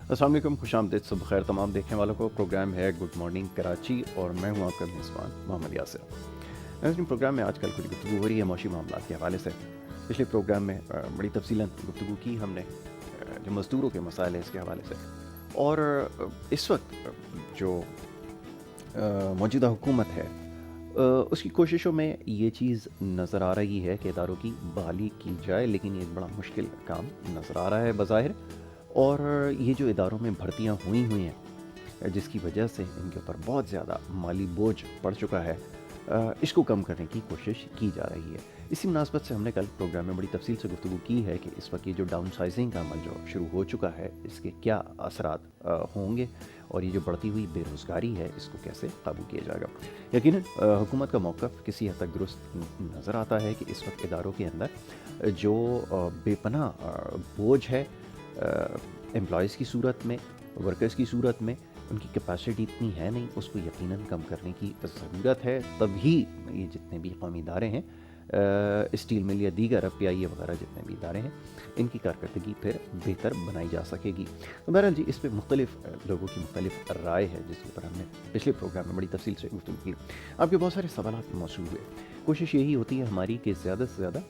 अस्सलाम वालेकुम, खुशामदीद, सुबह खैर तमाम देखने वालों को। प्रोग्राम है गुड मॉर्निंग कराची और मैं हूं आपका मेज़बान मोहम्मद यासिर। नाज़रीन, प्रोग्राम में आजकल कुछ गुफ्तगू हो रही है मौशी मामलात के हवाले से। पिछले प्रोग्राम में बड़ी तफसीलन गुफ्तगू की हमने जो मज़दूरों के मसाइल हैं इसके हवाले से। और इस वक्त जो मौजूदा हुकूमत है उसकी कोशिशों में ये चीज़ नज़र आ रही है कि इदारों की बहाली की जाए, लेकिन ये बड़ा मुश्किल काम नज़र आ रहा है बज़ाहिर। और ये जो इदारों में भर्तियां हुई हैं जिसकी वजह से इनके ऊपर बहुत ज़्यादा माली बोझ पड़ चुका है, इसको कम करने की कोशिश की जा रही है। इसी मुनासबत से हमने कल प्रोग्राम में बड़ी तफसील से गुफ्तगू की है कि इस वक्त ये जो डाउन साइजिंग का अमल जो शुरू हो चुका है इसके क्या असरात होंगे और ये जो बढ़ती हुई बेरोज़गारी है इसको कैसे काबू किया जाएगा। यकीनन हुकूमत का मौक़िफ़ किसी हद तक दुरुस्त नज़र आता है कि इस वक्त इदारों के अंदर जो बेपनाह बोझ है एम्प्लॉयज़ की सूरत में, वर्कर्स की सूरत में, उनकी कैपेसिटी इतनी है नहीं, उसको यकीनन कम करने की ज़रूरत है। तभी ये जितने भी कौमी इदारे हैं, स्टील मिल या दीगर FPIA वगैरह जितने भी इदारे हैं, इनकी कारकर्दगी फिर बेहतर बनाई जा सकेगी। तो बहरहाल जी, इस पर मुख्तलिफ लोगों की मुख्तलिफ राय है जिसके ऊपर हमने पिछले प्रोग्राम में बड़ी तफसील से गुफ्तगू की। आपके बहुत सारे सवालात मौसूल हुए। कोशिश यही होती है हमारी कि ज़्यादा से ज़्यादा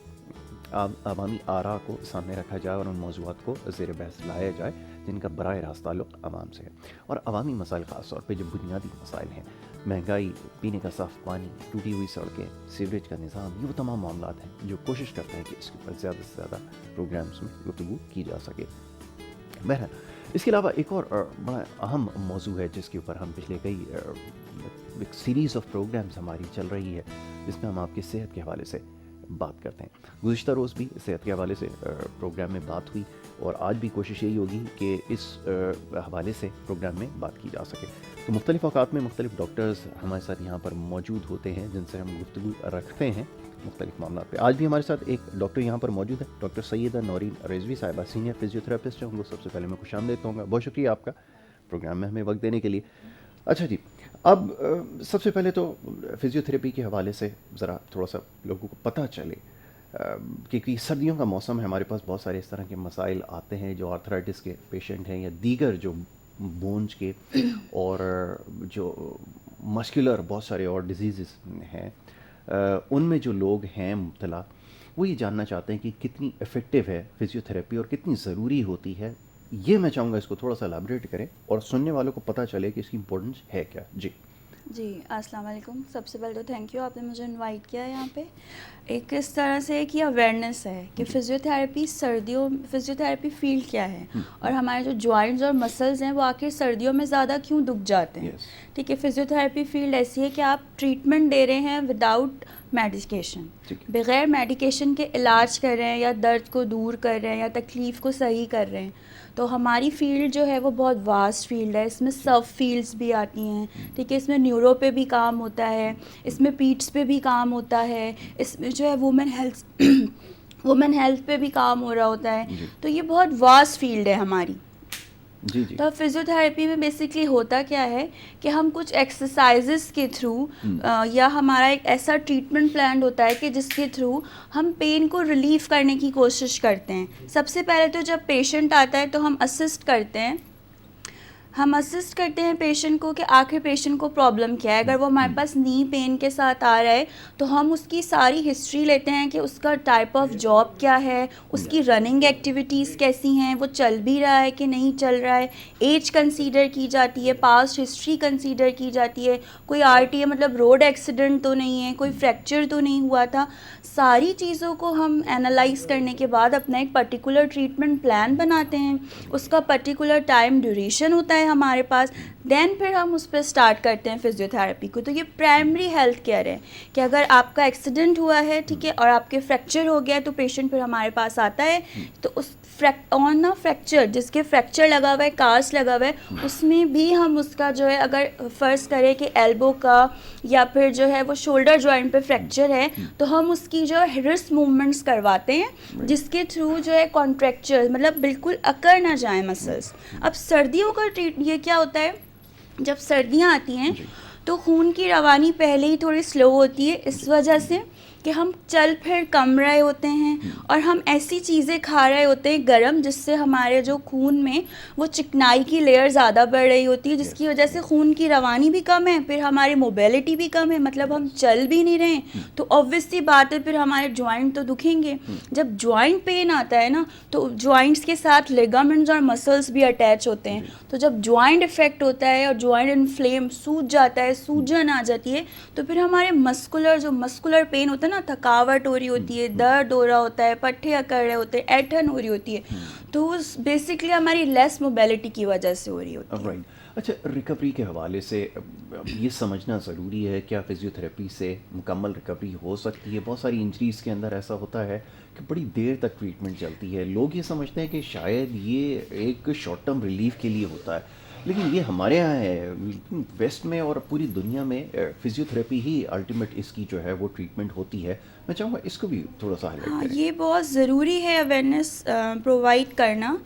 अवामी आरा को सामने रखा जाए और उन मौज़ूआत को ज़ेर बहस लाया जाए जिनका बराह रास्त ताल्लुक़ आवाम से है। और अवामी मसाइल ख़ास तौर पे जो बुनियादी मसाइल हैं, महंगाई, पीने का साफ़ पानी, टूटी हुई सड़कें, सीवरेज का निज़ाम, ये वो तमाम मामलात हैं जो कोशिश करते हैं कि इसके ऊपर ज़्यादा से ज़्यादा प्रोग्राम्स में गुफ्तगू की जा सके। बहरहाल, इसके अलावा एक और बड़ा अहम मौजू है जिसके ऊपर हम पिछले कई एक सीरीज़ ऑफ प्रोग्राम्स हमारी चल रही है जिसमें हम आपकी सेहत के हवाले से बात करते हैं। गुज़िश्ता रोज़ भी सेहत के हवाले से प्रोग्राम में बात हुई और आज भी कोशिश यही होगी कि इस हवाले से प्रोग्राम में बात की जा सके। तो मुख्तलिफ़ औक़ात में मुख्तलिफ़ डॉक्टर्स हमारे साथ यहाँ पर मौजूद होते हैं जिनसे हम गुफ्तगू रखते हैं मुख्तलिफ़ मामलों पे। आज भी हमारे साथ एक डॉक्टर यहाँ पर मौजूद है, डॉक्टर सैयदा नौरीन रिजवी साहिबा, सीनियर फिजियोथेरेपिस्ट हैं। उनको सबसे पहले मैं खुशामदीद कहूँगा। बहुत शुक्रिया आपका प्रोग्राम में हमें वक्त देने के लिए। अच्छा जी, अब सबसे पहले तो फिज़ियोथेरेपी के हवाले से ज़रा थोड़ा सा लोगों को पता चले, क्योंकि सर्दियों का मौसम है, हमारे पास बहुत सारे इस तरह के मसाइल आते हैं जो आर्थराइटिस के पेशेंट हैं या दीगर जो बोन्स के और जो मस्कुलर बहुत सारे और डिजीज़ हैं, उनमें जो लोग हैं मुब्तला, वो ये जानना चाहते हैं कि कितनी इफ़ेक्टिव है फिज़ियोथेरेपी और कितनी ज़रूरी होती है। ये मैं चाहूँगा इसको थोड़ा सा एलैबोरेट करें और सुनने वालों को पता चले कि इसकी इम्पोर्टेंस है क्या। जी अस्सलाम वालेकुम। सबसे पहले तो थैंक यू, आपने मुझे इनवाइट किया है यहाँ पे। एक इस तरह से कि अवेयरनेस है कि फ़िज़ियोथेरेपी फ़ील्ड क्या है और हमारे जो जॉइंट्स और मसल्स हैं वो आखिर सर्दियों में ज़्यादा क्यों दुख जाते हैं। ठीक है, फ़िज़ियोथेरेपी फ़ील्ड ऐसी है कि आप ट्रीटमेंट दे रहे हैं विदाउट मेडिकेशन, बग़ैर मेडिकेशन के इलाज कर रहे हैं या दर्द को दूर कर रहे हैं या तकलीफ़ को सही कर रहे हैं। तो हमारी फ़ील्ड जो है वो बहुत वास्ट फील्ड है। इसमें सब फील्ड्स भी आती हैं। ठीक है, इसमें न्यूरो पे भी काम होता है, इसमें पीट्स पे भी काम होता है, इसमें जो है वुमेन हेल्थ पे भी काम हो रहा होता है। तो ये बहुत वास्ट फील्ड है हमारी। तो फिज़ियोथेरेपी में बेसिकली होता क्या है कि हम कुछ एक्सरसाइजेस के थ्रू या हमारा एक ऐसा ट्रीटमेंट प्लान होता है कि जिसके थ्रू हम पेन को रिलीफ करने की कोशिश करते हैं। सबसे पहले तो जब पेशेंट आता है तो हम असिस्ट करते हैं पेशेंट को कि आखिर पेशेंट को प्रॉब्लम क्या है। अगर वो हमारे पास नी पेन के साथ आ रहा है तो हम उसकी सारी हिस्ट्री लेते हैं कि उसका टाइप ऑफ जॉब क्या है, उसकी रनिंग एक्टिविटीज़ कैसी हैं, वो चल भी रहा है कि नहीं चल रहा है, एज कंसीडर की जाती है, पास्ट हिस्ट्री कंसीडर की जाती है, कोई RTA मतलब रोड एक्सीडेंट तो नहीं है, कोई फ्रैक्चर तो नहीं हुआ था। सारी चीज़ों को हम एनालाइज करने के बाद अपना एक पर्टिकुलर ट्रीटमेंट प्लान बनाते हैं। उसका पर्टिकुलर टाइम ड्यूरेशन होता है हमारे पास। देन फिर हम उस पर स्टार्ट करते हैं फिज़ियोथेरेपी को। तो ये प्राइमरी हेल्थ केयर है कि अगर आपका एक्सीडेंट हुआ है, ठीक है, और आपके फ्रैक्चर हो गया है तो पेशेंट फिर हमारे पास आता है। तो उस ऑन फ्रैक्चर जिसके फ्रैक्चर लगा हुआ है, कास्ट लगा हुआ है, उसमें भी हम उसका जो है, अगर फ़र्ज़ करें कि एल्बो का या फिर जो है वो शोल्डर जॉइंट पे फ्रैक्चर है तो हम उसकी जो है रिस्ट मूवमेंट्स करवाते हैं जिसके थ्रू जो है कॉन्ट्रैक्चर मतलब बिल्कुल अकड़ ना जाए मसल्स। अब सर्दियों का ये क्या होता है, जब सर्दियाँ आती हैं तो खून की रवानी पहले ही थोड़ी स्लो होती है, इस वजह से कि हम चल फिर कम रहे होते हैं और हम ऐसी चीज़ें खा रहे होते हैं गर्म, जिससे हमारे जो खून में वो चिकनाई की लेयर ज़्यादा बढ़ रही होती है, जिसकी वजह से खून की रवानी भी कम है, फिर हमारी मोबिलिटी भी कम है, मतलब हम चल भी नहीं रहे। तो ऑब्वियस सी बात है फिर हमारे जॉइंट तो दुखेंगे। जब जॉइंट पेन आता है ना, तो जॉइंट्स के साथ लिगामेंट्स और मसल्स भी अटैच होते हैं। तो जब जॉइंट इफेक्ट होता है और जॉइंट इन्फ्लेम, सूज जाता है, सूजन आ जाती है, तो फिर हमारे मस्कुलर पेन होता है ना, थकावट हो रही होती है, दर्द हो रहा होता है, पट्टे अकड़ रहे होते हैं, ऐंठन हो रही होती है, तो बेसिकली हमारी लेस मोबिलिटी की वजह से हो रही होती है। राइट। अच्छा, रिकवरी के हवाले से ये समझना ज़रूरी है, क्या फिजियोथेरेपी से मुकम्मल रिकवरी हो सकती है? बहुत सारी इंजरीज़ के अंदर ऐसा होता है कि बड़ी देर तक ट्रीटमेंट चलती है। लोग ये समझते हैं कि शायद ये एक शॉर्ट टर्म रिलीफ के लिए होता है, लेकिन ये हमारे यहाँ है, वेस्ट में और पूरी दुनिया में फिजियोथेरेपी ही अल्टीमेट इसकी जो है वो ट्रीटमेंट होती है। मैं चाहूँगा इसको भी थोड़ा सा हाईलाइट हाँ, करें। ये बहुत ज़रूरी है अवेयरनेस प्रोवाइड करना।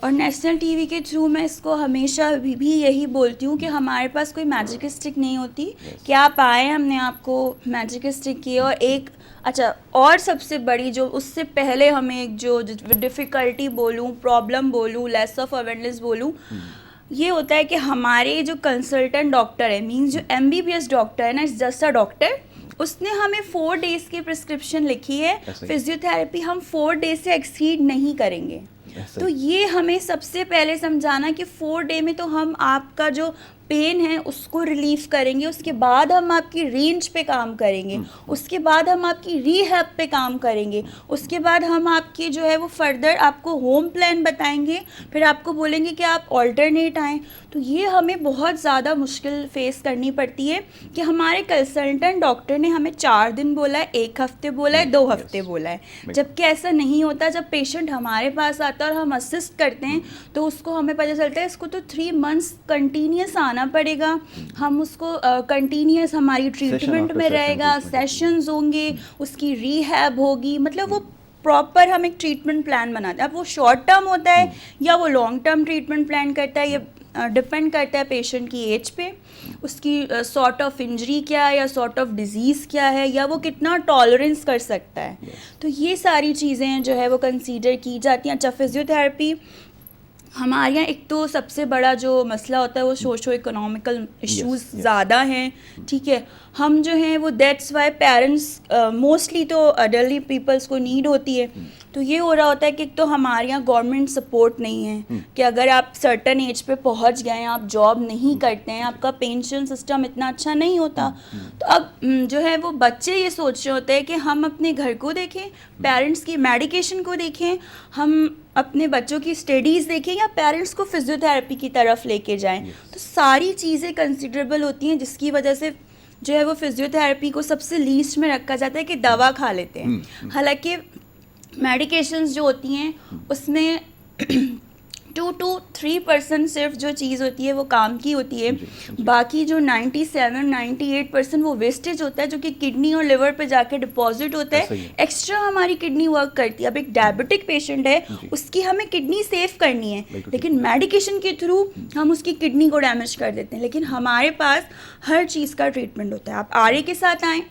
और नेशनल टीवी के थ्रू मैं इसको हमेशा भी यही बोलती हूँ कि हमारे पास कोई मैजिक स्टिक नहीं होती कि आप आए, हमने आपको मैजिक स्टिक किए और एक अच्छा, और सबसे बड़ी जो उससे पहले हमें एक जो डिफ़िकल्टी बोलूँ, प्रॉब्लम बोलूँ, लेस ऑफ अवेयरनेस बोलूँ, ये होता है कि हमारे जो कंसल्टेंट डॉक्टर है, मीन्स जो MBBS डॉक्टर है ना, इस जैसा डॉक्टर, उसने हमें 4 डेज़ की प्रिस्क्रिप्शन लिखी है, फिजियोथेरेपी हम 4 डेज से एक्सीड नहीं करेंगे। तो ये हमें सबसे पहले समझाना कि 4 डे में तो हम आपका जो पेन है उसको रिलीफ करेंगे, उसके बाद हम आपकी रेंज पे काम करेंगे, उसके बाद हम आपकी रीहैब पे काम करेंगे, उसके बाद हम आपकी जो है वो फर्दर आपको होम प्लान बताएंगे, फिर आपको बोलेंगे कि आप ऑल्टरनेट आएँ। तो ये हमें बहुत ज़्यादा मुश्किल फेस करनी पड़ती है कि हमारे कंसल्टेंट डॉक्टर ने हमें 4 दिन बोला है, 1 हफ्ते बोला है, 2 हफ्ते बोला है, जबकि ऐसा नहीं होता। जब पेशेंट हमारे पास आता है और हम असिस्ट करते हैं तो उसको हमें पता चलता है इसको तो 3 मंथ्स कंटिन्यूस आना पड़ेगा, हम उसको कंटिन्यूस हमारी ट्रीटमेंट में रहेगा, सेशंस होंगे, उसकी रीहैब होगी, मतलब वो प्रॉपर हम एक ट्रीटमेंट प्लान बनाते हैं। अब वो शॉर्ट टर्म होता है या वो लॉन्ग टर्म ट्रीटमेंट प्लान करता है, ये डिपेंड करता है पेशेंट की एज पे, उसकी सॉर्ट ऑफ इंजरी क्या है या सॉर्ट ऑफ डिजीज़ क्या है, या वो कितना टॉलरेंस कर सकता है। तो ये सारी चीज़ें जो है वो कंसीडर की जाती हैं। अच्छा, फिजियोथेरेपी हमारे यहाँ एक तो सबसे बड़ा जो मसला होता है वो सोशो इकोनॉमिकल इश्यूज़ ज़्यादा हैं, ठीक है। हम जो हैं वो दैट्स वाई पेरेंट्स मोस्टली तो एल्डरली पीपल्स को नीड होती है। तो ये हो रहा होता है कि एक तो हमारे यहाँ गवर्नमेंट सपोर्ट नहीं है कि अगर आप सर्टन एज पे पहुँच गए हैं, आप जॉब नहीं करते हैं, आपका पेंशन सिस्टम इतना अच्छा नहीं होता, तो अब जो है वो बच्चे ये सोच रहे होते हैं कि हम अपने घर को देखें, पेरेंट्स की मेडिकेशन को देखें, हम अपने बच्चों की स्टडीज़ देखें या पेरेंट्स को फिजियोथेरेपी की तरफ लेके जाएं। तो सारी चीज़ें कंसिडरेबल होती हैं, जिसकी वजह से जो है वो फिजियोथेरेपी को सबसे लीस्ट में रखा जाता है कि दवा खा लेते हैं। हालांकि मेडिकेशंस जो होती हैं उसमें 2 to 3% सिर्फ जो चीज़ होती है वो काम की होती है, बाकी जो 97-98% वो वेस्टेज होता है, जो कि किडनी और लिवर पे जाके डिपॉजिट होता है। एक्स्ट्रा हमारी किडनी वर्क करती है। अब एक डायबिटिक पेशेंट है, उसकी हमें किडनी सेव करनी है, लेकिन मेडिकेशन के थ्रू हम उसकी किडनी को डैमेज कर देते हैं। लेकिन हमारे पास हर चीज़ का ट्रीटमेंट होता है। आप RA के साथ आएँ,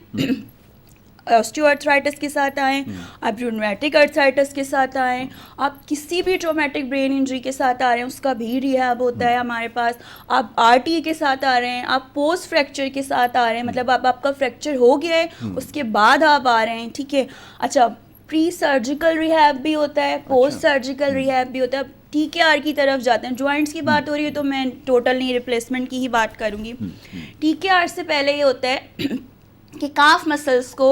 ऑस्टियोआर्थराइटिस के साथ आएँ, आप रूमेटिक आर्थराइटिस के साथ आएँ, आप किसी भी ट्रॉमेटिक ब्रेन इंजरी के साथ आ रहे हैं उसका भी रिहैब होता है हमारे पास। आप RTA के साथ आ रहे हैं, आप पोस्ट फ्रैक्चर के साथ आ रहे हैं, मतलब अब आपका फ्रैक्चर हो गया है उसके बाद आप आ रहे हैं, ठीक है। अच्छा, प्री सर्जिकल रिहैब भी होता है, पोस्ट सर्जिकल रिहैब भी होता है। TKR की तरफ जाते हैं। जॉइंट्स की बात हो रही है तो मैं टोटल नी रिप्लेसमेंट की ही बात करूँगी। TKR से पहले ये होता है कि काफ मसल्स को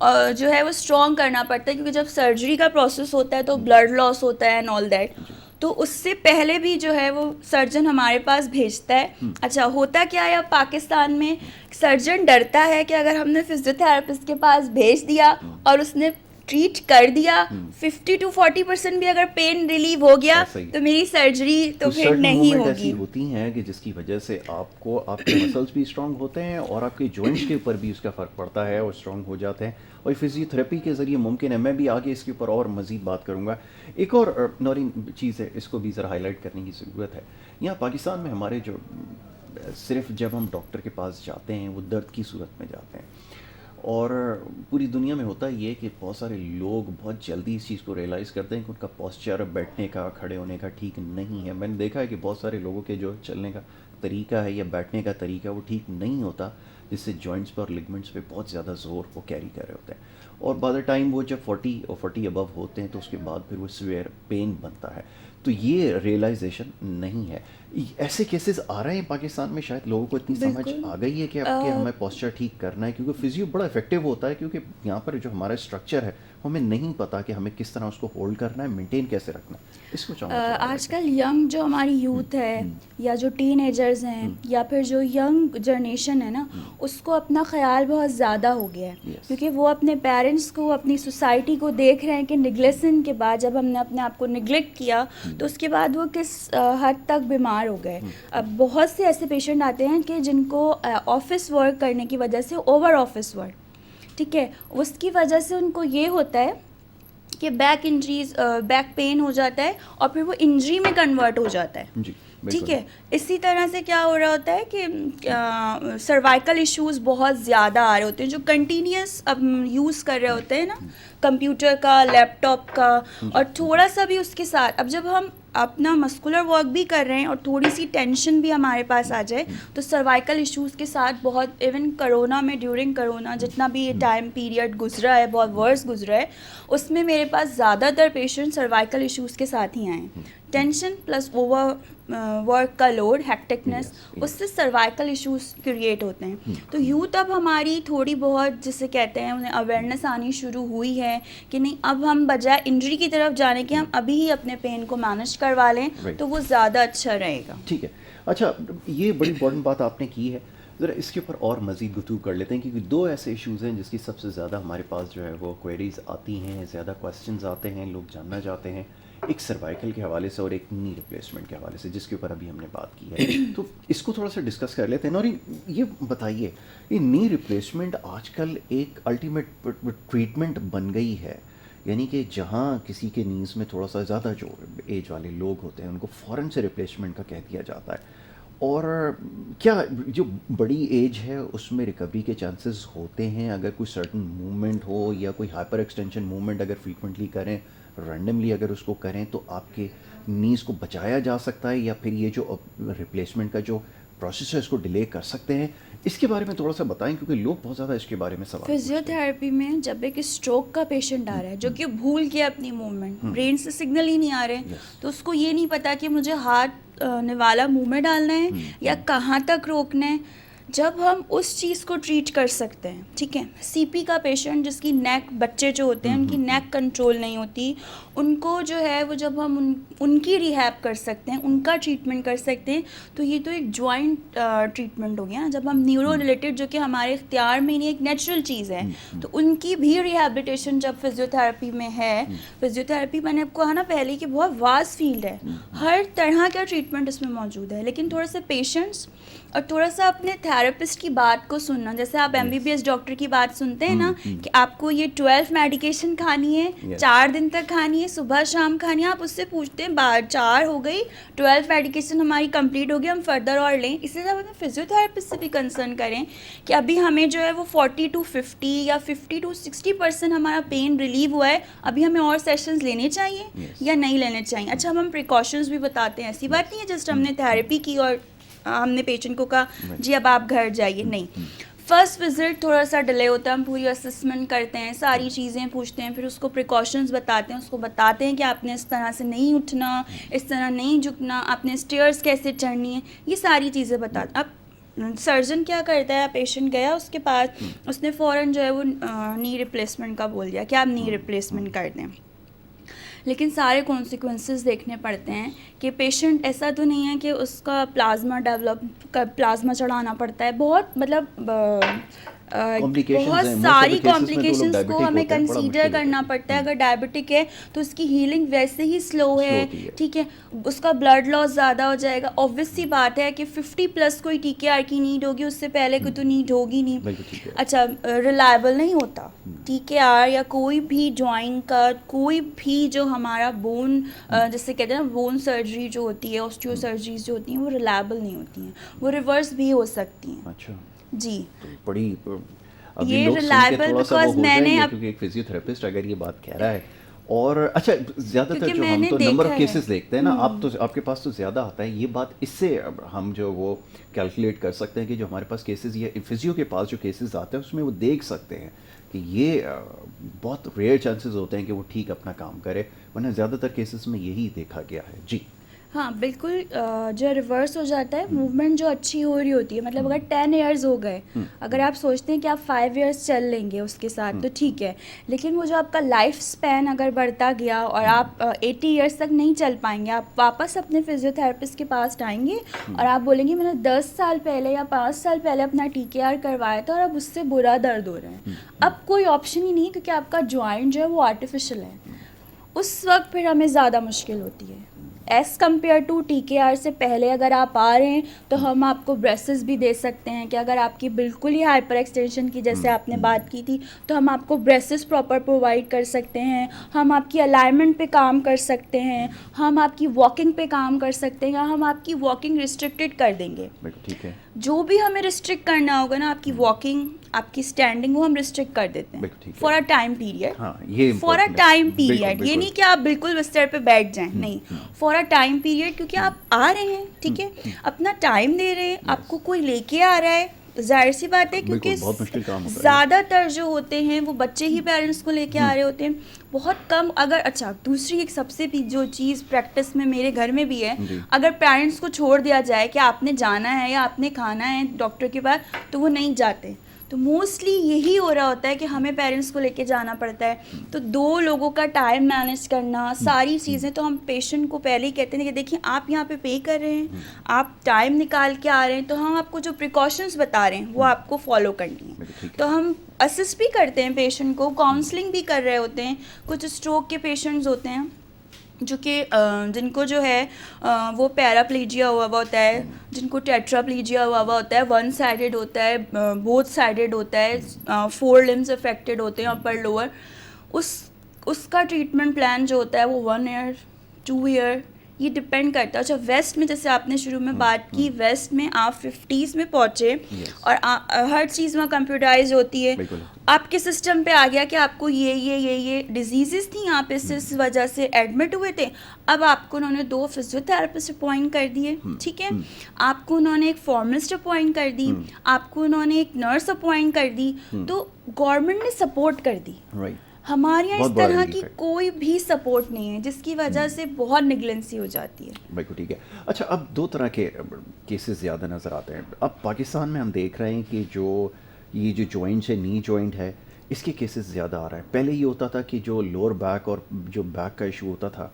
जो है वो स्ट्रॉन्ग करना पड़ता है, क्योंकि जब सर्जरी का प्रोसेस होता है तो ब्लड लॉस होता है एंड ऑल दैट। तो उससे पहले भी जो है वो सर्जन हमारे पास भेजता है। अच्छा, होता क्या है, अब पाकिस्तान में सर्जन डरता है कि अगर हमने फिजियोथेरेपिस्ट के पास भेज दिया और उसने ट्रीट कर दिया, 50 to 40% भी अगर पेन रिलीव हो गया तो मेरी सर्जरी तो फिर नहीं होगी। ऐसी होती हैं कि जिसकी वजह से आपको आपके मसल्स भी स्ट्रांग होते हैं और आपके जॉइंट्स के ऊपर भी उसका फ़र्क पड़ता है और स्ट्रांग हो जाते हैं, और फिजियोथेरेपी के ज़रिए मुमकिन है। मैं भी आगे इसके ऊपर और मज़ीद बात करूँगा। एक और नौरीन चीज़ है, इसको भी ज़रा हाईलाइट करने की ज़रूरत है। यहाँ पाकिस्तान में हमारे जो सिर्फ जब हम डॉक्टर के पास जाते हैं वो दर्द की सूरत में जाते हैं, और पूरी दुनिया में होता ये है कि बहुत सारे लोग बहुत जल्दी इस चीज़ को रियलाइज़ करते हैं कि उनका पोस्चर बैठने का, खड़े होने का ठीक नहीं है। मैंने देखा है कि बहुत सारे लोगों के जो चलने का तरीका है या बैठने का तरीका वो ठीक नहीं होता, जिससे जॉइंट्स पर और लिगमेंट्स पे बहुत ज़्यादा ज़ोर वो कैरी कर रहे होते हैं। और बाय द टाइम वो जब 40 और 40 अबव होते हैं तो उसके बाद फिर वो सीवियर पेन बनता है। तो ये रियलाइजेशन नहीं है। ऐसे केसेस आ रहे हैं पाकिस्तान में, शायद लोगों को इतनी समझ बिल्कुल। आ गई है कि अब कि हमें पोस्चर ठीक करना है, क्योंकि फिजियो बड़ा इफेक्टिव होता है, क्योंकि यहाँ पर जो हमारा स्ट्रक्चर है हमें नहीं पता कि हमें किस तरह उसको होल्ड करना है, मेंटेन कैसे रखना है। इसको चाहूँगा आजकल यंग जो हमारी यूथ है या जो टीनेजर्स हैं या फिर जो यंग जनरेशन है ना, उसको अपना ख्याल बहुत ज़्यादा हो गया है। Yes. क्योंकि वो अपने पेरेंट्स को, अपनी सोसाइटी को देख रहे हैं कि निग्लेक्शन के बाद जब हमने अपने आप को निग्लेक्ट किया तो उसके बाद वो किस हद तक बीमार हो गए। अब बहुत से ऐसे पेशेंट आते हैं कि जिनको ऑफिस वर्क करने की वजह से, ओवर ऑफिस वर्क, ठीक है, उसकी वजह से उनको ये होता है कि बैक इंजरीज, बैक पेन हो जाता है और फिर वो इंजरी में कन्वर्ट हो जाता है। जी, ठीक है, इसी तरह से क्या हो रहा होता है कि सर्वाइकल इश्यूज बहुत ज़्यादा आ रहे होते हैं जो कंटिन्यूस अब यूज़ कर रहे होते हैं ना, कंप्यूटर का, लैपटॉप का, और थोड़ा सा भी उसके साथ अब जब हम अपना मस्कुलर वर्क भी कर रहे हैं और थोड़ी सी टेंशन भी हमारे पास आ जाए तो सर्वाइकल इश्यूज़ के साथ बहुत, इवन कोरोना में, ड्यूरिंग कोरोना जितना भी टाइम पीरियड गुजरा है, बहुत वर्स गुजरा है, उसमें मेरे पास ज़्यादातर पेशेंट सर्वाइकल इश्यूज़ के साथ ही आए हैं। टेंशन प्लस ओवर वर्क का लोड, हैक्टिकनेस, उससे सर्वाइकल इश्यूज क्रिएट होते हैं। तो यूथ अब हमारी थोड़ी बहुत, जिसे कहते हैं, उन्हें अवेयरनेस आनी शुरू हुई है कि नहीं, अब हम बजाय इंजरी की तरफ जाने के हम अभी ही अपने पेन को मैनेज करवा लें तो वो ज़्यादा अच्छा रहेगा। ठीक है। अच्छा, ये बड़ी इंपॉर्टेंट बात आपने की है। ज़रा इसके ऊपर और मज़ीद गुफ्तगू कर लेते हैं, क्योंकि दो ऐसे इश्यूज़ हैं जिसकी सबसे ज़्यादा हमारे पास जो है वो क्वेरीज आती हैं, ज़्यादा क्वेश्चंस आते हैं, लोग जानना चाहते हैं। एक सर्वाइकल के हवाले से और एक नी रिप्लेसमेंट के हवाले से, जिसके ऊपर अभी हमने बात की है। तो इसको थोड़ा सा डिस्कस कर लेते हैं। और ये बताइए, ये नी रिप्लेसमेंट आजकल एक अल्टीमेट ट्रीटमेंट बन गई है, यानी कि जहाँ किसी के नीज़ में थोड़ा सा ज़्यादा जो एज वाले लोग होते हैं उनको फ़ौरन से रिप्लेसमेंट का कह दिया जाता है। और क्या जो बड़ी एज है उसमें रिकवरी के चांसेस होते हैं अगर कोई सर्टन मूवमेंट हो, या कोई हाइपर एक्सटेंशन मूवमेंट अगर फ्रीक्वेंटली करें, रैंडमली अगर उसको करें, तो आपके नीज़ को बचाया जा सकता है, या फिर ये जो रिप्लेसमेंट का जो प्रोसेस है इसको डिले कर सकते हैं? इसके बारे में थोड़ा सा बताएं, क्योंकि लोग बहुत ज़्यादा इसके बारे में सवाल फिजियोथेरेपी में जब एक स्ट्रोक का पेशेंट आ रहा है जो कि भूल गया अपनी मूवमेंट, ब्रेन से सिग्नल ही नहीं आ रहे, तो उसको ये नहीं पता कि मुझे हाथ ने वाला मुंह में डालना है या कहाँ तक रोकना है, जब हम उस चीज़ को ट्रीट कर सकते हैं, ठीक है। सीपी का पेशेंट जिसकी नेक, बच्चे जो होते हैं उनकी नेक कंट्रोल नहीं होती, उनको जो है वो जब हम उनकी रिहैब कर सकते हैं, उनका ट्रीटमेंट कर सकते हैं, तो ये तो एक जॉइंट ट्रीटमेंट हो गया ना। जब हम न्यूरो रिलेटेड, जो कि हमारे इख्तियार में नहीं, एक नेचुरल चीज़ है, तो उनकी भी रिहैबिलिटेशन जब फिजियोथेरेपी में है। फिजियोथेरेपी मैंने आपको कहा ना पहले कि बहुत वास्ट फील्ड है, हर तरह का ट्रीटमेंट इसमें मौजूद है, लेकिन थोड़ा सा पेशेंट्स और थोड़ा सा अपने थेरेपिस्ट की बात को सुनना। जैसे आप MBBS डॉक्टर की बात सुनते हैं ना कि आपको ये 12 मेडिकेशन खानी है, 4 दिन तक खानी है, सुबह शाम खानी है, आप उससे पूछते हैं 4 हो गई, 12 मेडिकेशन हमारी कंप्लीट हो गई, हम फर्दर और लें। इसी तरह अपने फिजियोथेरेपिस्ट से भी कंसर्न करें कि अभी हमें जो है वो 40 to 50 या 50 to 60% हमारा पेन रिलीव हुआ है, अभी हमें और सेशंस लेने चाहिए या नहीं लेने चाहिए। अच्छा, हम प्रिकॉशंस भी बताते हैं, ऐसी बात नहीं है जस्ट हमने थेरेपी की और हमने पेशेंट को कहा जी अब आप घर जाइए, नहीं। फर्स्ट विजिट थोड़ा सा डिले होता है, हम पूरी असेसमेंट करते हैं, सारी चीज़ें पूछते हैं, फिर उसको प्रिकॉशंस बताते हैं, उसको बताते हैं कि आपने इस तरह से नहीं उठना, इस तरह नहीं झुकना, आपने स्टेयर्स कैसे चढ़नी है, ये सारी चीज़ें बताते। अब सर्जन क्या करता है, पेशेंट गया उसके पास, उसने फ़ौरन जो है वो नी रिप्लेसमेंट का बोल दिया कि आप नी रिप्लेसमेंट कर दें, लेकिन सारे कॉन्सिक्वेंसेस देखने पड़ते हैं कि पेशेंट, ऐसा तो नहीं है कि उसका प्लाज्मा चढ़ाना पड़ता है, बहुत मतलब बहुत सारी कॉम्प्लिकेशंस को हमें कंसीडर करना पड़ता है। अगर डायबिटिक है तो उसकी हीलिंग वैसे ही स्लो है, ठीक है, उसका ब्लड लॉस ज़्यादा हो जाएगा। ऑब्वियस सी बात है कि 50+ कोई TKR की नीड होगी, उससे पहले कोई तो नीड होगी नहीं। अच्छा, रिलायबल नहीं होता TKR या कोई भी जॉइंट का, कोई भी जो हमारा बोन, जैसे कहते हैं ना, बोन सर्जरी जो होती है, ऑस्टियो सर्जरीज जो होती हैं, वो रिलायबल नहीं होती हैं, वो रिवर्स भी हो सकती हैं। अच्छा जी, तो बड़ी अभी ये लोग सुन के reliable थोड़ा सा वो because हो मैंने जाएंगे, अब क्योंकि एक फिजियोथेरेपिस्ट अगर ये बात कह रहा है। और अच्छा, ज़्यादातर क्योंकि जो हम मैंने तो नंबर ऑफ देखा है। केसेस देखते हैं ना, आप तो आपके पास तो ज़्यादा आता है ये बात, इससे अब हम जो वो कैलकुलेट कर सकते हैं कि जो हमारे पास केसेस, ये फिजियो के पास जो केसेस आते हैं उसमें वो देख सकते हैं कि ये बहुत रेयर चांसेस होते हैं कि वो ठीक अपना काम करे, वरना ज़्यादातर केसेस में यही देखा गया है। जी। हाँ बिल्कुल, जो रिवर्स हो जाता है, मूवमेंट जो अच्छी हो रही होती है, मतलब अगर 10 इयर्स हो गए, अगर आप सोचते हैं कि आप 5 इयर्स चल लेंगे उसके साथ तो ठीक है, लेकिन वो जो आपका लाइफ स्पैन अगर बढ़ता गया और आप 80 इयर्स तक नहीं चल पाएंगे, आप वापस अपने फिजियोथेरेपिस्ट के पास आएंगे और आप बोलेंगे मैंने 10 साल पहले या 5 साल पहले अपना TKR करवाया था और अब उससे बुरा दर्द हो रहा है। अब कोई ऑप्शन ही नहीं, क्योंकि आपका जॉइंट जो है वो आर्टिफिशियल है। उस वक्त फिर हमें ज़्यादा मुश्किल होती है एज़ कम्पेयर टू TKR से पहले। अगर आप आ रहे हैं तो हम आपको ब्रेसेस भी दे सकते हैं कि अगर आपकी बिल्कुल ही हाइपर एक्सटेंशन की जैसे आपने बात की थी, तो हम आपको ब्रेसेस प्रॉपर प्रोवाइड कर सकते हैं, हम आपकी अलाइनमेंट पे काम कर सकते हैं, हम आपकी वॉकिंग पे काम कर सकते हैं, या हम आपकी वॉकिंग रिस्ट्रिक्टेड कर देंगे। ठीक है। जो भी हमें रिस्ट्रिक्ट करना होगा ना, आपकी वॉकिंग, आपकी स्टैंडिंग, वो हम रिस्ट्रिक्ट कर देते हैं फॉर अ टाइम पीरियड। हाँ, ये फॉर अ important है। टाइम बिल्कुल, पीरियड, ये बिल्कुल। नहीं कि आप बिल्कुल बिस्तर पे बैठ जाएं, नहीं, फॉर अ टाइम पीरियड, क्योंकि आप आ रहे हैं, ठीक है, अपना टाइम दे रहे हैं, आपको कोई लेके आ रहा है, जाहिर सी बात है, क्योंकि बिल्कुल, बहुत मुश्किल काम होता है। ज़्यादातर जो होते हैं वो बच्चे ही पेरेंट्स को लेके आ रहे होते हैं, बहुत कम। अगर अच्छा, दूसरी एक सबसे जो चीज़ प्रैक्टिस में मेरे घर में भी है, अगर पेरेंट्स को छोड़ दिया जाए कि आपने जाना है या आपने खाना है डॉक्टर के पास, तो वो नहीं जाते। तो मोस्टली यही हो रहा होता है कि हमें पेरेंट्स को लेके जाना पड़ता है, तो 2 लोगों का टाइम मैनेज करना, सारी चीज़ें, तो हम पेशेंट को पहले ही कहते हैं कि देखिए आप यहाँ पे कर रहे हैं, आप टाइम निकाल के आ रहे हैं, तो हम आपको जो प्रिकॉशंस बता रहे हैं वो आपको फॉलो करनी है। तो हम असिस्ट भी करते हैं पेशेंट को, काउंसलिंग भी कर रहे होते हैं। कुछ स्ट्रोक के पेशेंट्स होते हैं जो कि जिनको जो है वो पैराप्लीजिया हुआ होता है, जिनको टेट्राप्लीजिया हुआ होता है, वन साइडेड होता है, बोथ साइडेड होता है, 4 लिम्स अफेक्टेड होते हैं अपर लोअर, उसका ट्रीटमेंट प्लान जो होता है वो 1 ईयर 2 ईयर, ये डिपेंड करता है। अच्छा, वेस्ट में जैसे आपने शुरू में बात की, वेस्ट में आप 50s में पहुँचे और हर चीज़ में कंप्यूटराइज होती है, आपके सिस्टम पे आ गया कि आपको ये डिजीज़ेस थी, आप इस वजह से एडमिट हुए थे, अब आपको उन्होंने 2 फिजियोथेरेपिस्ट अपॉइंट कर दिए, ठीक है, आपको उन्होंने एक फार्मासिस्ट अपॉइंट कर दी, आपको उन्होंने एक नर्स अपॉइंट कर दी, तो गवर्नमेंट ने सपोर्ट कर दी। हमारे यहाँ इस तरह की कोई भी सपोर्ट नहीं है, जिसकी वजह से बहुत निगलेंसी हो जाती है। बिल्कुल ठीक है। अच्छा, अब 2 तरह के केसेस ज़्यादा नज़र आते हैं। अब पाकिस्तान में हम देख रहे हैं कि ये जो जॉइंट्स है, नी जॉइंट है, इसके केसेस ज़्यादा आ रहा है। पहले ये होता था कि जो लोअर बैक और जो बैक का इशू होता था,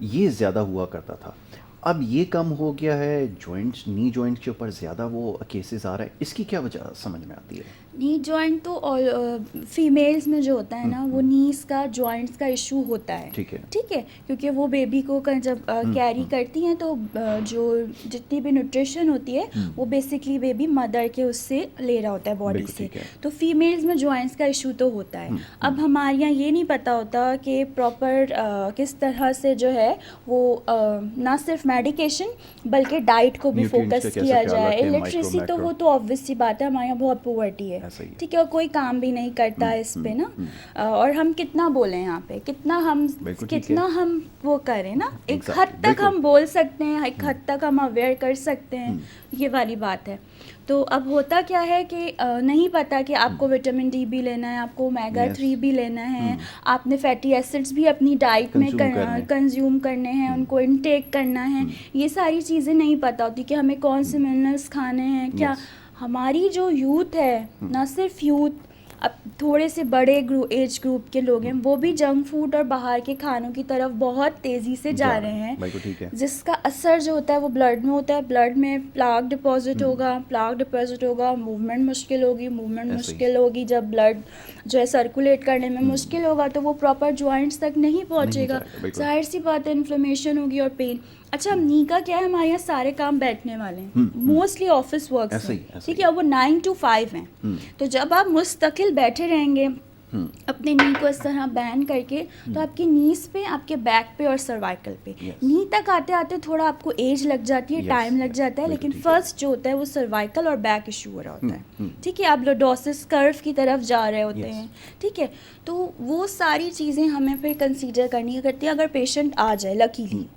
ये ज़्यादा हुआ करता था। अब ये कम हो गया है, जॉइंट्स, नी जॉइंट के ऊपर ज़्यादा वो केसेस आ रहा है। इसकी क्या वजह समझ में आती है? नी जॉइंट तो फीमेल्स में जो होता है ना, वो नीज का, जॉइंट्स का इशू होता है, ठीक है, क्योंकि वो बेबी को जब कैरी करती हैं तो जो जितनी भी न्यूट्रिशन होती है वो बेसिकली बेबी मदर के उससे ले रहा होता है बॉडी से, तो फीमेल्स में जॉइंट्स का इशू तो होता है। अब हमारे यहाँ ये नहीं पता होता कि प्रॉपर किस तरह से जो है वो ना सिर्फ मेडिकेशन बल्कि डाइट को भी फोकस किया जाए। इलिटरेसी तो वो तो ऑब्वियस सी बात है, हमारे यहाँ बहुत पोवर्टी है, ठीक है, और कोई काम भी नहीं करता है इस पे ना, और हम कितना बोले यहाँ पे, कितना हम वो करें ना, एक हद तक हम बोल सकते हैं, एक हद तक हम अवेयर कर सकते हैं, ये वाली बात है। तो अब होता क्या है कि नहीं पता कि आपको विटामिन डी भी लेना है, आपको ओमेगा 3 भी लेना है, आपने फैटी एसिड्स भी अपनी डाइट में कंज्यूम करने हैं, उनको इनटेक करना है, ये सारी चीज़ें नहीं पता होती कि हमें कौन से मिनरल्स खाने हैं, क्या। हमारी जो यूथ है, ना सिर्फ यूथ, अब थोड़े से बड़े एज ग्रुप के लोग हैं, वो भी जंक फूड और बाहर के खानों की तरफ बहुत तेज़ी से जा रहे हैं, जिसका असर जो होता है वो ब्लड में होता है। ब्लड में प्लाक डिपॉजिट होगा, मूवमेंट मुश्किल होगी, जब ब्लड जो है सर्कुलेट करने में मुश्किल होगा तो वो प्रॉपर जॉइंट्स तक नहीं पहुंचेगा, जाहिर सी बात है इन्फ्लेमेशन होगी और पेन। अच्छा, अब नी का क्या है, हमारे यहाँ सारे काम बैठने वाले हैं, मोस्टली ऑफिस वर्क, ठीक है, वो 9 to 5 हैं, तो जब आप मुस्तकिल बैठे रहेंगे, अपने नी को इस तरह बैंड करके, तो आपकी नीज पे, आपके बैक पे और सर्वाइकल पे, Yes. नी तक आते आते थोड़ा आपको एज लग जाती है, Yes, टाइम लग yes, जाता है, बिल्कुल लेकिन ठीक है। फर्स्ट जो होता है वो सर्वाइकल और बैक इशू हो रहा होता है। ठीक है, आप लोडोसिस कर्व की तरफ जा रहे होते Yes. हैं। ठीक है, तो वो सारी चीज़ें हमें फिर कंसीडर करनी करती है अगर पेशेंट आ जाए लकीली।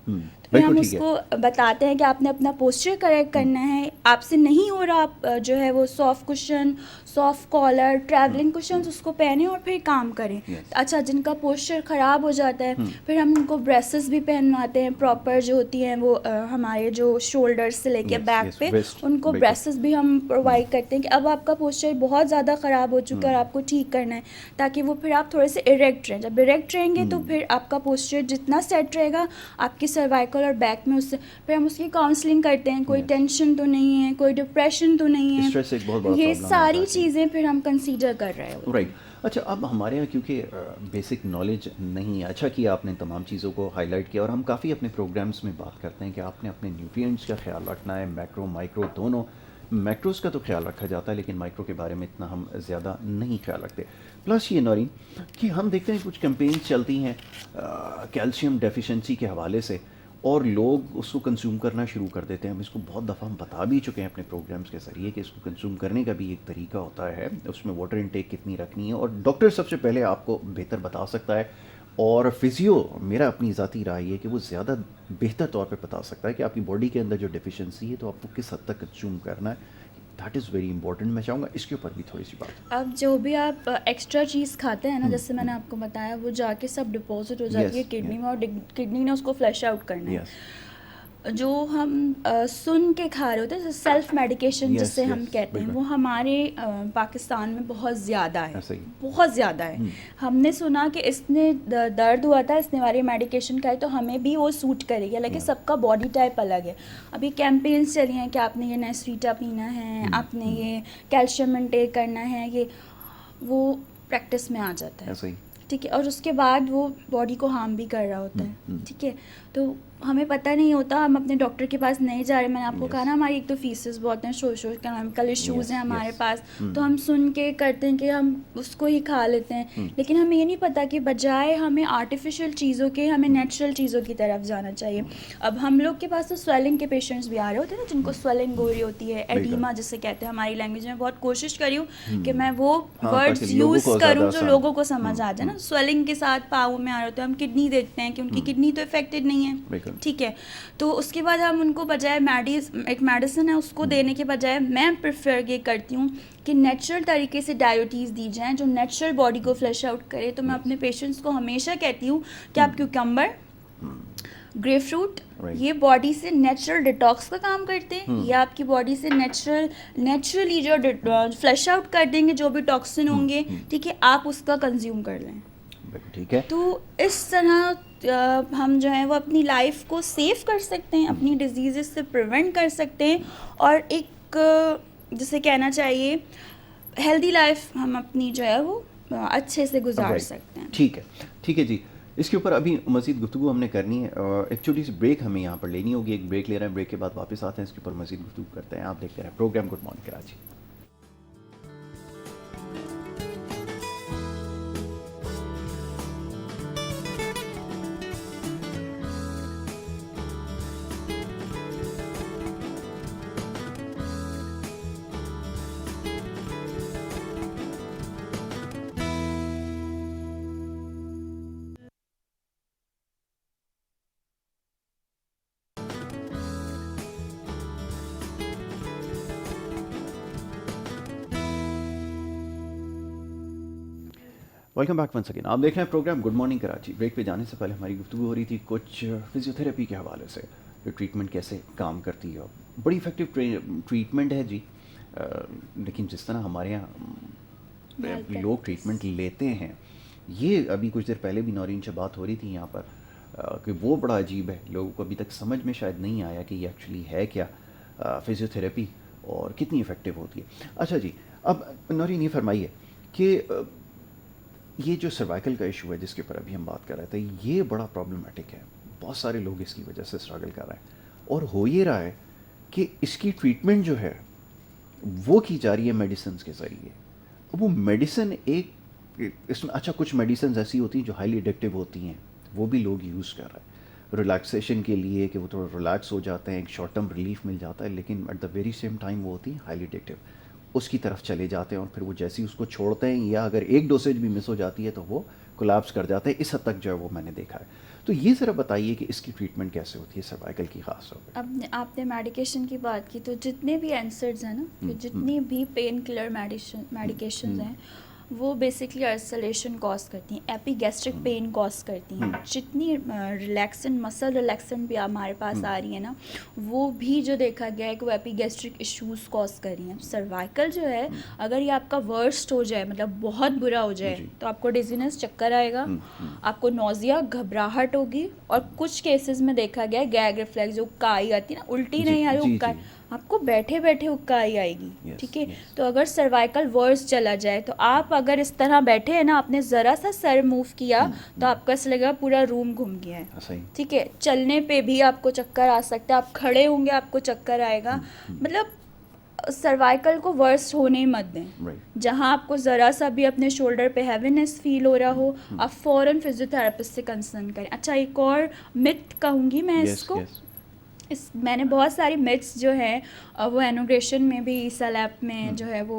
फिर हम बिल्कुल ठीक है। उसको बताते हैं कि आपने अपना पोस्चर करेक्ट करना है, आपसे नहीं हो रहा, आप जो है वो soft cushion, soft collar, travelling cushion उसको पहने और फिर काम करें। Yes. अच्छा, जिनका पोस्चर ख़राब हो जाता है फिर हम उनको ब्रेसेस भी पहनवाते हैं प्रॉपर, जो होती हैं वो हमारे जो शोल्डर से लेके Yes, बैक yes, पे wrist, उनको बिल्कुल। ब्रेसेस भी हम प्रोवाइड करते हैं कि अब आपका पोस्चर बहुत ज़्यादा ख़राब हो चुका है और आपको ठीक करना है, ताकि वो फिर आप थोड़े से इरेक्ट रहें। जब इरेक्ट रहेंगे तो फिर आपका पोस्चर जितना सेट रहेगा आपकी सर्वाइकल और बैक में, उससे फिर हम उसकी काउंसलिंग करते हैं, कोई Yes. टेंशन तो नहीं है, कोई डिप्रेशन तो नहीं है। स्ट्रेस एक बहुत बड़ा ये प्रॉब्लम है सारी exactly. चीज़ें फिर हम कंसीडर कर रहे होते हैं। राइट। अच्छा, अब हमारे यहाँ क्योंकि बेसिक नॉलेज नहीं है, अच्छा किया आपने तमाम चीज़ों को हाईलाइट किया, और हम काफ़ी अपने प्रोग्राम्स में बात करते हैं कि आपने अपने न्यूट्रिएंट्स का ख्याल रखना है, मैक्रो माइक्रो दोनों। मैक्रोस का तो ख्याल रखा जाता है लेकिन माइक्रो के बारे में इतना हम ज़्यादा नहीं ख्याल रखते। प्लस ये नौरीन कि हम देखते हैं कुछ कैंपेन्स चलती हैं कैल्शियम डेफिशिएंसी के हवाले से, और लोग उसको कंज्यूम करना शुरू कर देते हैं। हम इसको बहुत दफ़ा हम बता भी चुके हैं अपने प्रोग्राम्स के ज़रिए कि इसको कंज्यूम करने का भी एक तरीका होता है, उसमें वाटर इनटेक कितनी रखनी है, और डॉक्टर सबसे पहले आपको बेहतर बता सकता है, और फिजियो मेरा अपनी ज़ाती राय है कि वो ज़्यादा बेहतर तौर पे बता सकता है कि आपकी बॉडी के अंदर जो डेफिशिएंसी है तो आपको किस हद तक कंज्यूम करना है। That is very important. मैं चाहूँगा इसके ऊपर भी थोड़ी सी बात। अब जो भी आप एक्स्ट्रा चीज़ खाते हैं ना, जैसे मैंने आपको बताया, वो जाके सब डिपॉजिट हो जाती है Yes, किडनी yes. में, और किडनी ने उसको फ्लश आउट करना है। यस जो हम सुन के खा रहे होते हैं, सेल्फ मेडिकेशन Yes, जिसे हम yes, कहते हैं, बिल्कुल। वो हमारे पाकिस्तान में बहुत ज़्यादा है, ऐसा ही। बहुत ज़्यादा है। हमने सुना कि इसने दर्द हुआ था, इसने हमारी मेडिकेशन खाई तो हमें भी वो सूट करेगी, लेकिन Yeah. सबका बॉडी टाइप अलग है। अभी कैंपेन्स चली हैं कि आपने ये नेस्वीटा पीना है, आपने ये कैल्शियम इनटेक करना है, ये वो प्रैक्टिस में आ जाता है। ऐसा ही। ठीक है, और उसके बाद वो बॉडी को हार्म भी कर रहा होता है। ठीक है, तो हमें पता नहीं होता, हम अपने डॉक्टर के पास नहीं जा रहे। मैंने आपको Yes. कहा ना, हमारी एक तो फीसेस बहुत हैं, सोशो इकोनॉमिकल इश्यूज़ Yes, हैं हमारे yes. पास, तो हम सुन के करते हैं कि हम उसको ही खा लेते हैं, लेकिन हमें ये नहीं पता कि बजाय हमें आर्टिफिशियल चीज़ों के हमें नेचुरल चीज़ों की तरफ जाना चाहिए। अब हम लोग के पास तो स्वेलिंग के पेशेंट्स भी आ रहे होते हैं ना, जिनको स्वेलिंग हो रही होती है, एडीमा जिसे कहते हैं हमारी लैंग्वेज में। बहुत कोशिश करी हूँ कि मैं वो हाँ, वर्ड्स ताकि लोगों यूज़ को ज़्यादा करूँ जो आसान- लोगों को समझ आ जाए ना। स्वेलिंग के साथ पाँव में आ रहे होते हैं, हम किडनी देखते हैं कि उनकी किडनी तो इफेक्टेड नहीं है। बिल्कुल। ठीक है, तो उसके बाद हम उनको बजाय एक मेडिसिन है उसको देने के बजाय मैं प्रेफर ये करती हूँ कि नेचुरल तरीके से डायोटीज़ दी जाएँ जो नेचुरल बॉडी को फ्लश आउट करे। तो मैं अपने पेशेंट्स को हमेशा कहती हूँ कि आप क्यूकम्बर, ग्रेपफ्रूट, Right. ये बॉडी से नेचुरल डिटॉक्स का काम करते हैं, ये आपकी बॉडी से नेचुरली जो फ्लश आउट कर देंगे जो भी टॉक्सिन होंगे। ठीक है, आप उसका कंज्यूम कर लें। बिल्कुल ठीक है। तो इस तरह हम जो है वो अपनी लाइफ को सेव कर सकते हैं, अपनी डिजीज़ से प्रिवेंट कर सकते हैं, और एक जिसे कहना चाहिए हेल्दी लाइफ हम अपनी जो है वो अच्छे से गुजार Right. सकते हैं। ठीक है जी। इसके ऊपर अभी मज़ीद गुफ्तगू हमने करनी है, एक छोटी सी ब्रेक हमें यहाँ पर लेनी होगी। एक ब्रेक ले रहे हैं, ब्रेक के बाद वापस आते हैं, इसके ऊपर मज़ीद गुफ्तगू करते हैं। आप देखते रहे programme good morning Karachi. Welcome back once again. आप देख रहे हैं programme good morning Karachi. Break पे जाने से पहले हमारी गुफ्तगू हो रही थी कुछ फिजियोथेरेपी के हवाले से, जो ट्रीटमेंट कैसे काम करती है। बड़ी इफेक्टिव ट्रीटमेंट है जी, लेकिन जिस तरह हमारे यहाँ लोग ट्रीटमेंट लेते हैं, ये अभी कुछ देर पहले भी नौरीन से बात हो रही थी यहाँ पर कि वो बड़ा अजीब है। लोगों को अभी तक समझ में शायद नहीं आया कि ये एक्चुअली है क्या फिजियोथेरेपी और कितनी इफ़ेक्टिव होती है। अच्छा जी, अब नौरीन ये फरमाइए कि ये जो सर्वाइकल का इशू है जिसके ऊपर अभी हम बात कर रहे थे, ये बड़ा प्रॉब्लमेटिक है। बहुत सारे लोग इसकी वजह से स्ट्रगल कर रहे हैं, और हो ये रहा है कि इसकी ट्रीटमेंट जो है वो की जा रही है मेडिसिन के ज़रिए। अब वो मेडिसिन एक इसमें अच्छा कुछ मेडिसिन ऐसी होती हैं जो हाईली एडिक्टिव होती हैं, वो भी लोग यूज़ कर रहे हैं रिलैक्सेशन के लिए, कि वो थोड़ा रिलैक्स हो जाते हैं, एक शॉर्ट टर्म रिलीफ मिल जाता है, लेकिन at the very same time वो होती है हाईली एडिक्टिव, उसकी तरफ चले जाते हैं और फिर वो जैसे ही उसको छोड़ते हैं या अगर एक डोसेज भी मिस हो जाती है तो वो कोलैप्स कर जाते हैं। इस हद तक जो है वो मैंने देखा है। तो ये ज़रा बताइए कि इसकी ट्रीटमेंट कैसे होती है सर्वाइकल की खास तौर पे? अब आपने मेडिकेशन की बात की, तो जितने भी एंसर्स हैं ना, कि जितनी भी पेन किलर मेडिकेशंस हैं, वो बेसिकली अल्सरेशन कॉज करती हैं, एपिगैस्ट्रिक पेन कॉज करती हैं। जितनी रिलैक्सेंट मसल रिलैक्सेंट भी हमारे पास आ रही है ना, वो भी जो देखा गया है कि वो एपिगैस्ट्रिक इश्यूज कॉज कर रही हैं। सर्वाइकल जो है, अगर ये आपका वर्स्ट हो जाए, मतलब बहुत बुरा हो जाए, तो आपको डिजीनेस, चक्कर आएगा, आपको नौजिया, घबराहट होगी, और कुछ केसेस में देखा गया है गैग रिफ्लेक्स, जो उक्काई आती है ना, उल्टी नहीं आ रही, उक्काई, आपको बैठे बैठे उक्काई आएगी। ठीक है, तो अगर सर्वाइकल वर्स चला जाए, तो आप अगर इस तरह बैठे हैं ना, आपने ज़रा सा सर मूव किया तो आपको ऐसा लगेगा पूरा रूम घूम गया है। ठीक है, चलने पे भी आपको चक्कर आ सकता है, आप खड़े होंगे आपको चक्कर आएगा। मतलब सर्वाइकल को वर्स्ट होने ही मत दें। जहाँ आपको ज़रा सा भी अपने शोल्डर पे हैवीनेस फील हो रहा हो, आप फ़ौरन फिजियोथेरेपिस्ट से कंसल्ट करें। अच्छा, एक और मिथ कहूँगी मैं इसको, मैंने बहुत सारी मिथ्स जो है वो एनोग्रेशन में भी, सलैप में जो है वो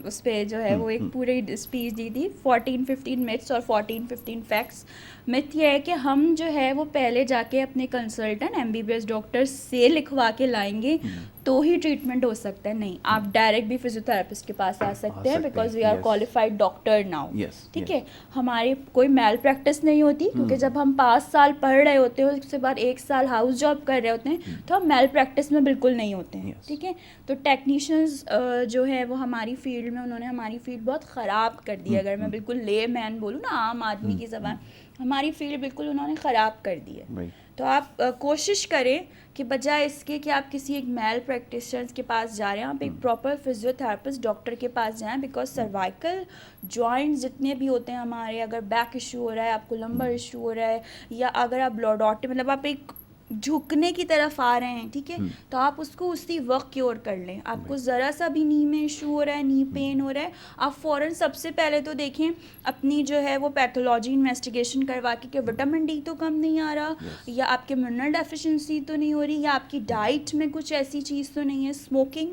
उस पर जो है वो एक पूरी स्पीच दी थी, 14-15 मिथ्स और 14-15 फैक्ट्स। मिथ ये है कि हम जो है वो पहले जाके अपने कंसल्टेंट MBBS डॉक्टर से लिखवा के लाएंगे तो ही ट्रीटमेंट हो सकता है। नहीं, आप डायरेक्ट भी फिजियोथेरेपिस्ट के पास आ सकते हैं, because we are qualified doctor now. ठीक है, हमारी कोई मैल प्रैक्टिस नहीं होती, क्योंकि जब हम 5 साल पढ़ रहे होते हैं, उसके बाद 1 साल हाउस जॉब कर रहे होते हैं, तो हम मैल प्रैक्टिस में बिल्कुल नहीं होते हैं। ठीक है, तो टेक्नीशियंस जो है वो हमारी फील्ड में, उन्होंने हमारी फील्ड बहुत ख़राब कर दी। अगर मैं बिल्कुल ले मैन बोलूँ ना, आम आदमी की ज़बान, हमारी फील्ड बिल्कुल उन्होंने ख़राब कर दी है। तो आप कोशिश करें कि बजाय इसके कि आप किसी एक मेल प्रैक्टिशनर्स के पास जा रहे हैं, आप एक प्रॉपर फिजियोथेरेपिस्ट डॉक्टर के पास जाएं, बिकॉज सर्वाइकल जॉइंट्स जितने भी होते हैं हमारे, अगर बैक इशू हो रहा है, आपको लंबर इशू हो रहा है, या अगर आप लॉर्डोटिक, मतलब आप एक झुकने की तरफ आ रहे हैं, ठीक है, तो आप उसको उसी वक्त क्योर कर लें। आपको ज़रा सा भी नी में इशू हो रहा है, नी पेन हो रहा है, आप फ़ौरन सबसे पहले तो देखें अपनी जो है वो पैथोलॉजी इन्वेस्टिगेशन करवा के विटामिन डी तो कम नहीं आ रहा, या आपके मिनरल डेफिशिएंसी तो नहीं हो रही, या आपकी डाइट में कुछ ऐसी चीज़ तो नहीं है। स्मोकिंग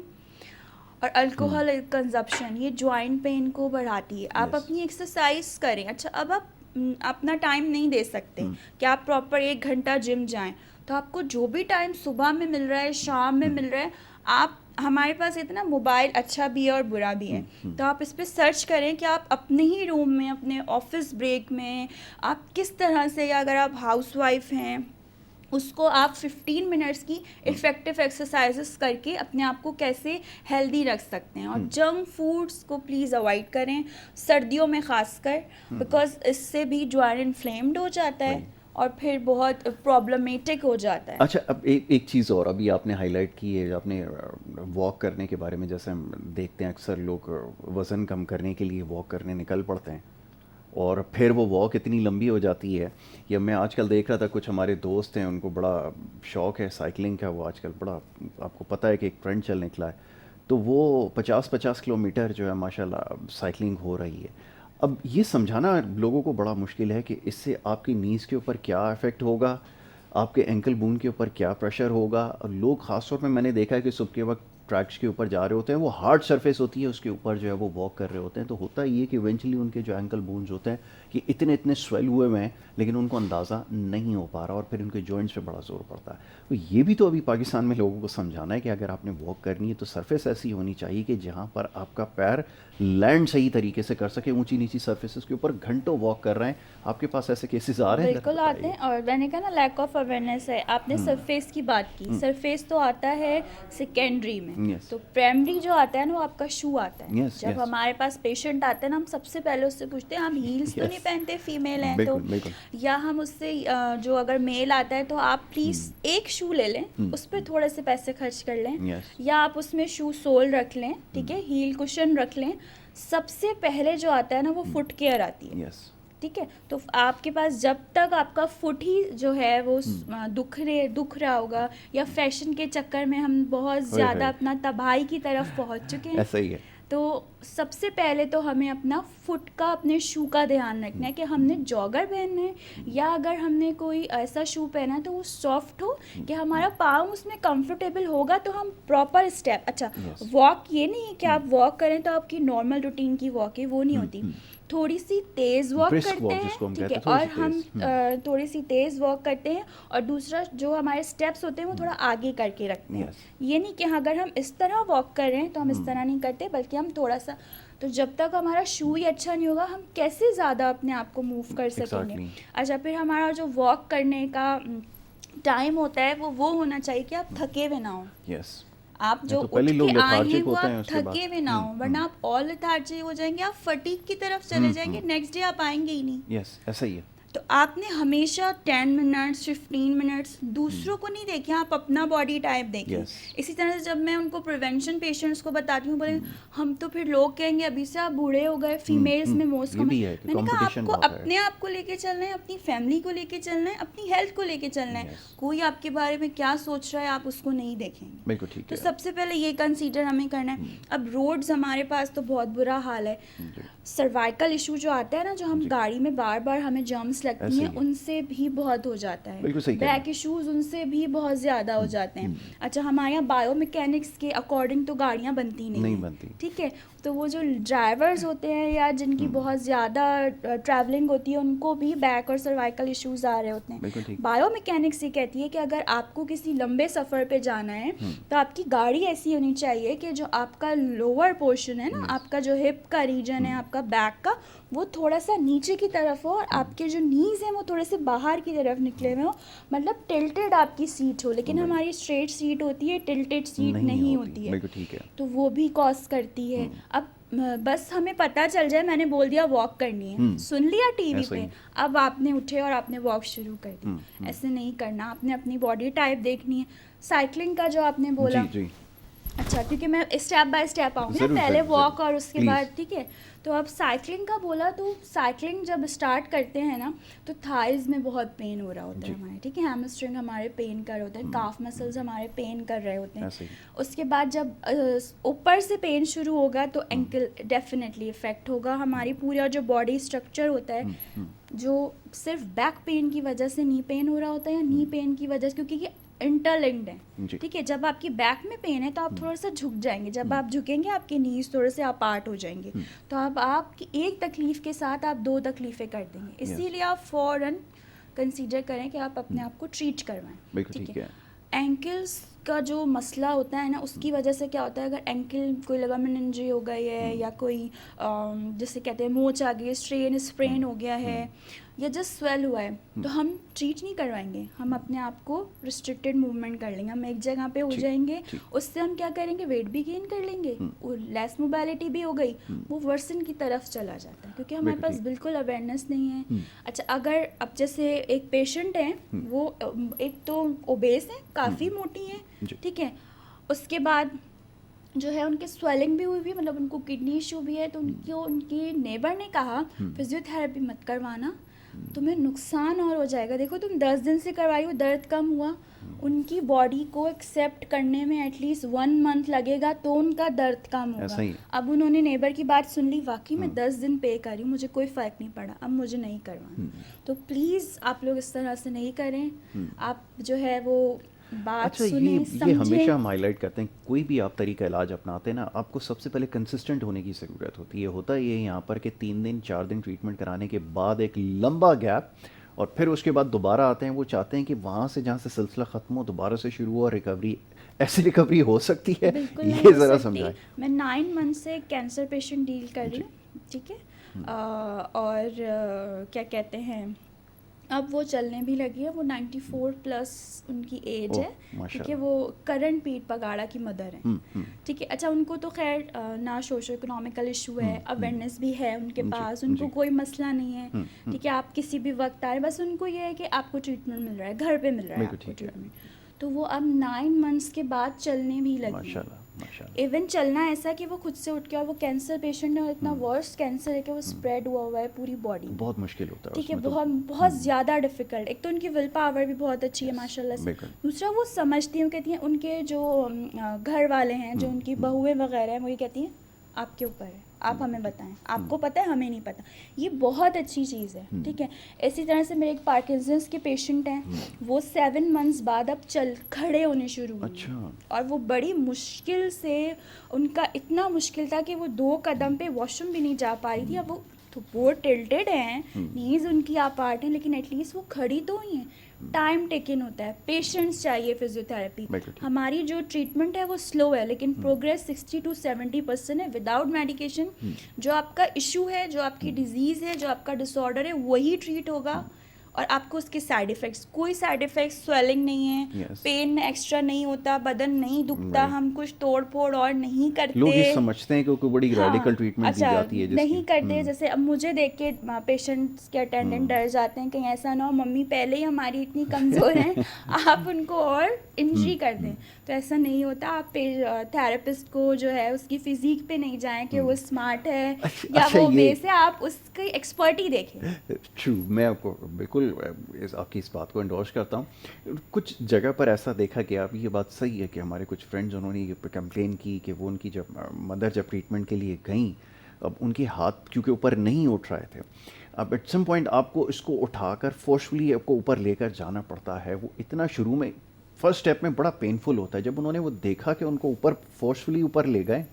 और अल्कोहल कंजप्शन ये जॉइंट पेन को बढ़ाती है। आप अपनी एक्सरसाइज करें। अच्छा, अब आप अपना टाइम नहीं दे सकते कि आप प्रॉपर 1 घंटा जिम जाएं, तो आपको जो भी टाइम सुबह में मिल रहा है, शाम में मिल रहा है, आप, हमारे पास इतना मोबाइल अच्छा भी है और बुरा भी है, तो आप इस पर सर्च करें कि आप अपने ही रूम में, अपने ऑफिस ब्रेक में, आप किस तरह से, या अगर आप हाउसवाइफ हैं, उसको आप 15 मिनट्स की इफ़ेक्टिव एक्सरसाइजेस करके अपने आप को कैसे हेल्दी रख सकते हैं। और जंक फूड्स को प्लीज़ अवॉइड करें, सर्दियों में ख़ासकर, बिकॉज इससे भी जॉइंट इन्फ्लेम्ड हो जाता है और फिर बहुत प्रॉब्लमेटिक हो जाता है। अच्छा, अब एक चीज़ और अभी आपने हाईलाइट की है, आपने वॉक करने के बारे में। जैसे हम देखते हैं अक्सर लोग वज़न कम करने के लिए वॉक करने निकल पड़ते हैं, और फिर वो वॉक इतनी लंबी हो जाती है। या मैं आजकल देख रहा था, कुछ हमारे दोस्त हैं, उनको बड़ा शौक़ है साइकिलिंग का, वो आजकल बड़ा, आपको पता है कि एक ट्रेंड चल निकला है, तो वो 50-50 किलोमीटर जो है माशाल्लाह साइकिलिंग हो रही है। अब ये समझाना लोगों को बड़ा मुश्किल है कि इससे आपकी नीज़ के ऊपर क्या इफ़ेक्ट होगा, आपके एंकल बोन के ऊपर क्या प्रेशर होगा। और लोग ख़ासतौर पे मैंने देखा है कि सुबह के वक्त ट्रैक्स के ऊपर जा रहे होते हैं, वो हार्ड सरफेस होती है, उसके ऊपर जो है वो वॉक कर रहे होते हैं, तो होता ये कि इवेंचुअली उनके जो एंकल बोन्स होते हैं ये इतने इतने स्वेल हुए हुए हैं, लेकिन उनको अंदाज़ा नहीं हो पा रहा, और फिर उनके जॉइंट्स पे बड़ा ज़ोर पड़ता है। तो ये भी तो अभी पाकिस्तान में लोगों को समझाना है कि अगर आपने वॉक करनी है तो सरफेस ऐसी होनी चाहिए कि जहाँ पर आपका पैर लैंड सही तरीके से कर सके। ऊंची नीची सरफेसेस के ऊपर घंटों वॉक कर रहे हैं, आपके पास ऐसे केसेस आ रहे हैं? बिल्कुल आते हैं, और मैंने कहा ना लैक ऑफ अवेयरनेस है। आपने सरफेस की बात की, सरफेस तो आता है सेकेंडरी में, तो प्राइमरी जो आता है ना वो आपका शू आता है। जब हमारे पास पेशेंट आते हैं ना, हम सबसे पहले उससे पूछते हैं आप हील्स तो नहीं पहनते, फीमेल हैं तो, या हम उससे जो अगर मेल आता है तो आप प्लीज़ एक शू ले लें, उस पर थोड़े से पैसे खर्च कर लें, या आप उसमें शू सोल रख लें, ठीक है, हील कुशन रख लें। सबसे पहले जो आता है ना वो फुट केयर आती है। ठीक है, तो आपके पास जब तक आपका फुट ही जो है वो दुख रहा होगा, या फैशन के चक्कर में हम बहुत ज़्यादा अपना तबाही की तरफ पहुंच चुके हैं, ऐसा ही है। तो सबसे पहले तो हमें अपना फुट का, अपने शू का ध्यान रखना है कि हमने जॉगर पहनना है या अगर हमने कोई ऐसा शू पहना है तो वो सॉफ्ट हो कि हमारा पाँव उसमें कंफर्टेबल होगा, तो हम प्रॉपर स्टेप, अच्छा वॉक ये नहीं है कि आप वॉक करें तो आपकी नॉर्मल रूटीन की वॉक है, वो नहीं होती, थोड़ी सी तेज़ वॉक करते हैं, ठीक है, और हम थोड़ी सी तेज़ वॉक करते हैं, और दूसरा जो हमारे स्टेप्स होते हैं वो थोड़ा आगे करके रखते हैं। ये नहीं कि अगर हम इस तरह वॉक कर रहे हैं तो हम इस तरह नहीं करते, बल्कि हम थोड़ा सा, तो जब तक हमारा शू ही अच्छा नहीं होगा हम कैसे ज़्यादा अपने आप को मूव कर सकेंगे। अच्छा, फिर हमारा जो वॉक करने का टाइम होता है वो होना चाहिए कि आप थके हुए ना हो। आप जो उठ के आए हैं वो आप थके हुए ना हो, वरना आप और लेथार्जिक हो जाएंगे, आप फटीग की तरफ चले जाएंगे, नेक्स्ट डे आप आएंगे ही नहीं। ऐसा ही है। तो आपने हमेशा 10 मिनट्स 15 मिनट्स दूसरों को नहीं देखें, आप अपना बॉडी टाइप देखें। इसी तरह से जब मैं उनको प्रिवेंशन पेशेंट्स को बताती हूँ, बोले हम तो फिर लोग कहेंगे अभी से आप बूढ़े हो गए, फीमेल्स में मोस्ट कॉमन। मैंने कहा आपको अपने आप को लेके चलना है, अपनी फैमिली को लेके चलना है, अपनी हेल्थ को लेके चलना है। कोई आपके बारे में क्या सोच रहा है आप उसको नहीं देखेंगे। बिल्कुल ठीक है। तो सबसे पहले ये कंसीडर हमें करना है। अब रोड्स हमारे पास तो बहुत बुरा हाल है, सर्वाइकल इशू जो आता है ना, जो हम गाड़ी में बार बार हमें जर्म्स लगती हैं, उनसे भी बहुत हो जाता है। बैक इश्यूज उनसे भी बहुत ज़्यादा हो जाते हैं। अच्छा, हमारे यहाँ बायोमैकेनिक्स के अकॉर्डिंग तो गाड़ियाँ बनती नहीं बनती, ठीक है, तो वो जो ड्राइवर्स होते हैं या जिनकी बहुत ज़्यादा ट्रैवलिंग होती है उनको भी बैक और सर्वाइकल इश्यूज आ रहे होते हैं। बायोमैकेनिक्स ये कहती है कि अगर आपको किसी लंबे सफ़र पे जाना है तो आपकी गाड़ी ऐसी होनी चाहिए कि जो आपका लोअर पोर्शन है ना, आपका जो हिप का रीजन है, आपका बैक का, वो थोड़ा सा नीचे की तरफ हो और आपके जो नीज़ हैं वो थोड़े से बाहर की तरफ निकले हुए हो, मतलब टिल्टेड आपकी सीट हो। लेकिन हमारी स्ट्रेट सीट होती है, टिल्टेड सीट नहीं होती है, ठीक है, तो वो भी कॉज करती है। अब बस हमें पता चल जाए, मैंने बोल दिया वॉक करनी है, सुन लिया टीवी पे, अब आपने उठे और आपने वॉक शुरू कर दी, ऐसे नहीं करना। आपने अपनी बॉडी टाइप देखनी है। साइकिलिंग का जो आपने बोला, अच्छा, क्योंकि मैं स्टेप बाय स्टेप आऊँगी ना, पहले वॉक और उसके बाद, ठीक है। तो अब साइकिलिंग का बोला, तो साइकिलिंग जब स्टार्ट करते हैं ना तो थाइज़ में बहुत पेन हो रहा होता है हमारे, ठीक है, हैमस्ट्रिंग हमारे पेन कर रहे होते हैं, काफ मसल्स हमारे पेन कर रहे होते हैं। उसके बाद जब ऊपर से पेन शुरू होगा तो एंकल डेफिनेटली इफेक्ट होगा। हमारी पूरा जो बॉडी स्ट्रक्चर होता है, जो सिर्फ बैक पेन की वजह से नी पेन हो रहा होता है या नी पेन की वजह से, क्योंकि ये इंटरलिंक्ड है, ठीक है। जब आपकी बैक में पेन है तो आप थोड़ा सा झुक जाएंगे, जब आप झुकेंगे आपके नीज थोड़े से अपार्ट हो जाएंगे, तो अब आपकी एक तकलीफ के साथ आप दो तकलीफें कर देंगे। इसीलिए आप फौरन कंसीडर करें कि आप अपने आप को ट्रीट करवाएं, ठीक है। एंकल्स का जो मसला होता है ना, उसकी वजह से क्या होता है, अगर एंकल कोई लिगामेंट इंजरी हो गई है या कोई जिसे कहते हैं मोच आ गई, स्प्रेन हो गया है या जस्ट स्वेल हुआ है, तो हम ट्रीट नहीं करवाएंगे, हम अपने आप को रिस्ट्रिक्टेड मूवमेंट कर लेंगे, हम एक जगह पे हो जाएंगे। उससे हम क्या करेंगे, वेट भी गेन कर लेंगे, लेस मोबिलिटी भी हो गई, वो वर्सन की तरफ चला जाता है क्योंकि हमारे पास बिल्कुल अवेयरनेस नहीं है। अच्छा, अगर अब जैसे एक पेशेंट है, वो एक तो ओबेस है, काफ़ी मोटी है, ठीक है, उसके बाद जो है उनके स्वेलिंग भी हुई भी, मतलब उनको किडनी इशू भी है, तो उनकी नेबर ने कहा फिजियोथेरेपी मत करवाना, तुम्हें नुकसान और हो जाएगा। देखो तुम 10 दिन से करवाई हो, दर्द कम हुआ, उनकी बॉडी को एक्सेप्ट करने में एटलीस्ट 1 मंथ लगेगा तो उनका दर्द कम होगा। अब उन्होंने नेबर की बात सुन ली, वाकई में 10 दिन पे कर रही हूँ, मुझे कोई फ़र्क नहीं पड़ा, अब मुझे नहीं करवाना। तो प्लीज़ आप लोग इस तरह से नहीं करें, आप जो है वो बात अच्छा, सुने, ये हमेशा हम हाईलाइट करते हैं, कोई भी आप तरीका इलाज अपनाते हैं ना, आपको सबसे पहले कंसिस्टेंट होने की ज़रूरत होती है। होता ये यहाँ पर कि 3 दिन 4 दिन ट्रीटमेंट कराने के बाद एक लंबा गैप, और फिर उसके बाद दोबारा आते हैं। वो चाहते हैं कि वहाँ से जहाँ से सिलसिला ख़त्म हो दोबारा से शुरू हो, और रिकवरी, ऐसी रिकवरी हो सकती है, ये ज़रा समझाएं। मैं 9 मंथ से कैंसर पेशेंट डील कर रही हूँ, ठीक है, और क्या कहते हैं, अब वो चलने भी लगी है, वो 94 प्लस उनकी एज है, ठीक है, वो करण पीठ पगाड़ा की मदर है, ठीक है। अच्छा, उनको तो खैर ना सोशो इकोनॉमिकल इशू है, अवेयरनेस भी है उनके पास, उनको कोई मसला नहीं है, ठीक है, आप किसी भी वक्त आए, बस उनको ये है कि आपको ट्रीटमेंट मिल रहा है, घर पे मिल रहा है आपको ट्रीटमेंट। तो वो अब 9 मंथ्स के बाद चलने भी लगी, इवन चलना ऐसा कि वो खुद से उठ के, और वो कैंसर पेशेंट है और इतना वर्स्ट कैंसर है कि वो स्प्रेड हुआ है पूरी बॉडी, बहुत मुश्किल होता है, ठीक है, बहुत ज़्यादा डिफिकल्ट। एक तो उनकी विल पावर भी बहुत अच्छी है माशाल्लाह से, दूसरा वो समझती हैं, कहती हैं उनके जो घर वाले हैं, जो उनकी बहुएं वगैरह हैं, वो ये कहती हैं आपके ऊपर है, आप हमें बताएं, आपको पता है हमें नहीं पता, ये बहुत अच्छी चीज़ है, ठीक है। इसी तरह से मेरे एक पार्किंसंस के पेशेंट हैं, वो 7 मंथ्स बाद अब खड़े होने शुरू हुए अच्छा। हैं। और वो बड़ी मुश्किल से, उनका इतना मुश्किल था कि वो 2 कदम पे वॉशरूम भी नहीं जा पा रही थी। अब वो तो वो टिल्टेड हैं, नीज उनकी अपार्ट हैं, लेकिन एटलीस्ट वो खड़ी तो हुई हैं। टाइम टेकन होता है, पेशेंस चाहिए फिजियोथेरेपी। बिल्कुल ठीक। हमारी जो ट्रीटमेंट है वो स्लो है, लेकिन प्रोग्रेस 60 to 70% है विदाउट मेडिकेशन। जो आपका इशू है, जो आपकी डिजीज़ है, जो आपका डिसऑर्डर है, वही ट्रीट होगा। और आपको उसके साइड इफ़ेक्ट्स, कोई साइड इफ़ेक्ट्स, स्वेलिंग नहीं है, Yes. पेन एक्स्ट्रा नहीं होता, बदन नहीं दुखता, Right. हम कुछ तोड़ फोड़ और नहीं करते। लोग ये समझते हैं कि कोई बड़ी हाँ, रेडिकल ट्रीटमेंट दी अच्छा, जाती है जिसकी नहीं करते। जैसे अब मुझे देख के पेशेंट्स के अटेंडेंट डर जाते हैं कहीं ऐसा ना हो मम्मी पहले ही हमारी इतनी कमज़ोर हैं, आप उनको और इंजरी कर दें। तो ऐसा नहीं होता। आप थेरेपिस्ट को जो है उसकी फिजिक पे नहीं जाएं कि वो स्मार्ट है या अच्छा, वो ये वैसे, आप उसकी एक्सपर्टी देखें। ट्रू, मैं आपको बिल्कुल आपकी इस बात को इंडोर्स करता हूँ। कुछ जगह पर ऐसा देखा गया, अब ये बात सही है कि हमारे कुछ फ्रेंड्स उन्होंने ये कंप्लेन की कि वो उनकी जब मदर जब ट्रीटमेंट के लिए गई, अब उनके हाथ क्योंकि ऊपर नहीं उठ रहे थे, अब एट सम पॉइंट आपको इसको उठाकर फोर्सफुली आपको ऊपर लेकर जाना पड़ता है। वो इतना शुरू में फर्स्ट स्टेप में बड़ा पेनफुल होता है। जब उन्होंने वो देखा कि उनको ऊपर फोर्सफुली ऊपर ले गए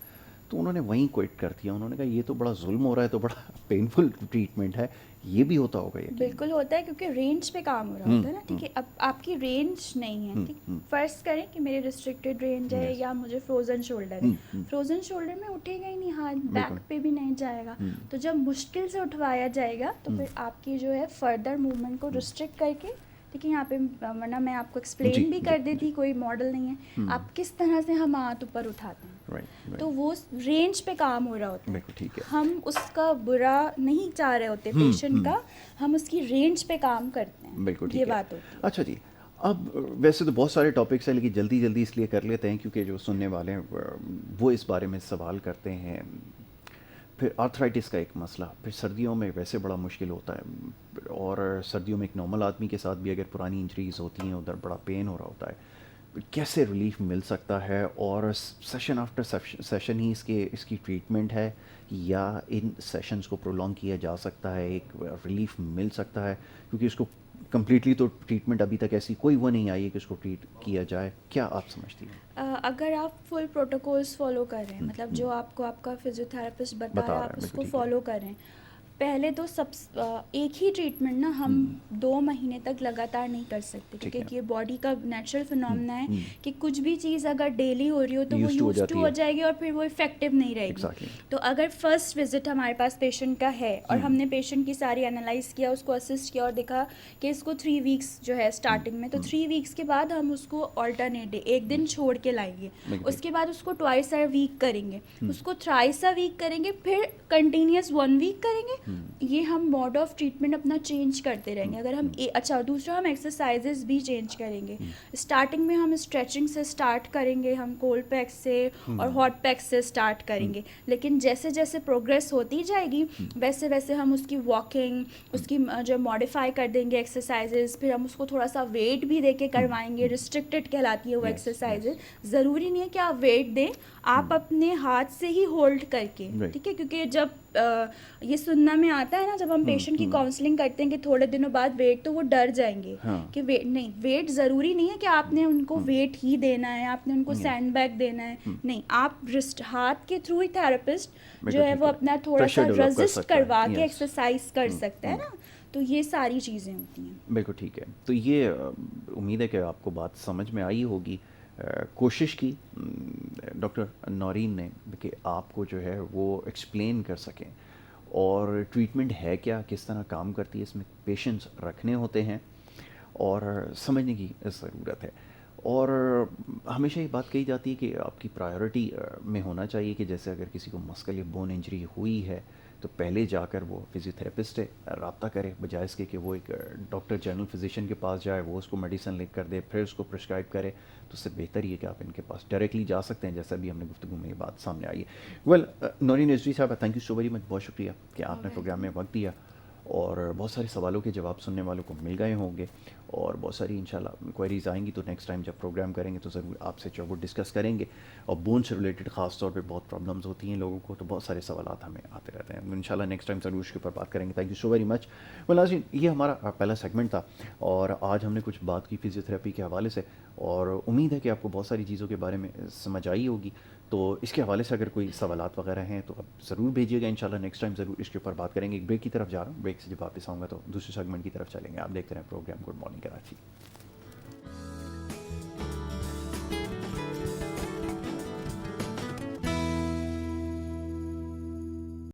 तो उन्होंने वहीं क्विट कर दिया। उन्होंने कहा ये तो बड़ा जुल्म हो रहा है, तो बड़ा पेनफुल ट्रीटमेंट है। ये भी होता होगा ये? बिल्कुल होता है, क्योंकि रेंज पे काम हो रहा होता है ना, ठीक है। अब आपकी रेंज नहीं है, ठीक। फर्स्ट करें कि मेरे रिस्ट्रिक्टेड रेंज है या मुझे फ्रोजन शोल्डर है। फ्रोजन शोल्डर में उठेगा ही नहीं हाथ, बैक पे भी नहीं जाएगा। तो जब मुश्किल से उठवाया जाएगा तो फिर आपकी जो है फर्दर मूवमेंट को रिस्ट्रिक्ट करके, देखिए यहाँ पे, वरना मैं आपको एक्सप्लेन भी कर देती, कोई मॉडल नहीं है, आप किस तरह से हम हाथ ऊपर उठाते हैं। राइट। तो वो रेंज पे काम हो रहा होता है। बिल्कुल ठीक है। हम उसका बुरा नहीं चाह रहे होते पेशेंट का, हम उसकी रेंज पे काम करते हैं। बिल्कुल ठीक ये है। बात होती है। अच्छा जी, अब वैसे तो बहुत सारे टॉपिक्स हैं, लेकिन जल्दी जल्दी इसलिए कर लेते हैं क्योंकि जो सुनने वाले हैं वो इस बारे में सवाल करते हैं। फिर आर्थराइटिस का एक मसला, फिर सर्दियों में वैसे बड़ा मुश्किल होता है, और सर्दियों में एक नॉर्मल आदमी के साथ भी अगर पुरानी इंजरीज होती हैं, उधर बड़ा पेन हो रहा होता है। कैसे रिलीफ मिल सकता है, और सेशन आफ्टर सेशन ही इसकी ट्रीटमेंट है, या इन सेशंस को प्रोलॉन्ग किया जा सकता है, एक रिलीफ मिल सकता है? क्योंकि इसको कम्प्लीटली तो ट्रीटमेंट अभी तक ऐसी कोई वो नहीं आई है कि इसको ट्रीट किया जाए। क्या आप समझती हैं? अगर आप फुल प्रोटोकॉल्स फॉलो कर रहे हैं, मतलब जो आपको आपका फिजियोथेरेपिस्ट बता रहा है, आप उसको फॉलो कर रहे हैं। पहले तो एक ही ट्रीटमेंट ना हम 2 महीने तक लगातार नहीं कर सकते, क्योंकि ये बॉडी का नेचुरल फिनोमेना है कि कुछ भी चीज़ अगर डेली हो रही हो तो वो यूज टू हो जाएगी और फिर वो इफेक्टिव नहीं रहेगी। तो अगर फर्स्ट विजिट हमारे पास पेशेंट का है और हमने पेशेंट की सारी एनालाइज किया, उसको असिस्ट किया और देखा कि इसको 3 वीक्स जो है स्टार्टिंग में, तो 3 वीक्स के बाद हम उसको ऑल्टरनेट डे, एक दिन छोड़ के लाएंगे। उसके बाद उसको ट्वाइस अ वीक करेंगे, उसको थ्राइस अ वीक करेंगे, फिर कंटिन्यूस 1 वीक करेंगे। ये हम मोड ऑफ ट्रीटमेंट अपना चेंज करते रहेंगे। अगर हम अच्छा, दूसरा हम एक्सरसाइजेस भी चेंज करेंगे। स्टार्टिंग में हम स्ट्रेचिंग से स्टार्ट करेंगे, हम कोल्ड पैक से और हॉट पैक से स्टार्ट करेंगे, लेकिन जैसे जैसे प्रोग्रेस होती जाएगी वैसे वैसे हम उसकी वॉकिंग, उसकी जो मॉडिफाई कर देंगे एक्सरसाइजेस। फिर हम उसको थोड़ा सा वेट भी दे के करवाएंगे, रिस्ट्रिक्टेड कहलाती है वो एक्सरसाइजेस। ज़रूरी नहीं है कि आप वेट दें, आप अपने हाथ से ही होल्ड करके, ठीक है। क्योंकि जब ये सुनना में आता है ना, जब हम पेशेंट की काउंसलिंग करते हैं कि थोड़े दिनों बाद वेट, तो वो डर जाएंगे कि वेट नहीं, वेट ज़रूरी नहीं है कि आपने उनको वेट ही देना है, आपने उनको सैंड बैग देना है, नहीं। आप हाथ के थ्रू ही थेरेपिस्ट जो है वो अपना थोड़ा सा रेजिस्ट करवा के एक्सरसाइज कर सकता है ना। तो ये सारी चीज़ें होती हैं। बिल्कुल ठीक है। तो ये उम्मीद है कि आपको बात समझ में आई होगी। कोशिश की डॉक्टर नौरीन ने कि आपको जो है वो एक्सप्लेन कर सकें, और ट्रीटमेंट है क्या, किस तरह काम करती है, इसमें पेशेंस रखने होते हैं और समझने की ज़रूरत है। और हमेशा ये बात कही जाती है कि आपकी प्रायोरिटी में होना चाहिए कि जैसे अगर किसी को मस्कल या बोन इंजरी हुई है तो पहले जाकर वो फिजियोथेरेपिस्ट से रब्ता करे, बजाय इसके कि वो एक डॉक्टर जनरल फिजिशियन के पास जाए, वो उसको मेडिसिन लिख कर दे, फिर उसको प्रिस्क्राइब करे। तो उससे बेहतर ये कि आप इनके पास डायरेक्टली जा सकते हैं, जैसा भी हमने गुफ्तगू में ये बात सामने आई है। वेल, नौरीन रिजवी साहब, thank you so very much, बहुत शुक्रिया कि आपने प्रोग्राम में वक्त दिया। और बहुत सारे सवालों के जवाब सुनने वालों को मिल गए होंगे और बहुत सारी इंशाल्लाह क्वेरीज आएंगी, तो नेक्स्ट टाइम जब प्रोग्राम करेंगे तो ज़रूर आपसे जो वो डिस्कस करेंगे। और बोन से रिलेटेड ख़ास तौर पे बहुत प्रॉब्लम्स होती हैं लोगों को, तो बहुत सारे सवालात हमें आते रहते हैं। इंशाल्लाह नेक्स्ट टाइम ज़रूर इसके ऊपर बात करेंगे। Thank you so very much. नाज़रीन, ये हमारा पहला सेगमेंट था और आज हमने कुछ बात की फिजियोथेरेपी के हवाले से, और उम्मीद है कि आपको बहुत सारी चीज़ों के बारे में समझ आई होगी। तो इसके हवाले से अगर कोई सवालात वगैरह हैं तो आप ज़रूर भेजिएगा। इंशाल्लाह नेक्स्ट टाइम ज़रूर इसके ऊपर बात करेंगे। एक ब्रेक की तरफ जा रहा हूँ, ब्रेक से जब वापस आऊँगा तो दूसरे सेगमेंट की तरफ चलेंगे। आप देखते रहें प्रोग्राम गुड मॉर्निंग कराची।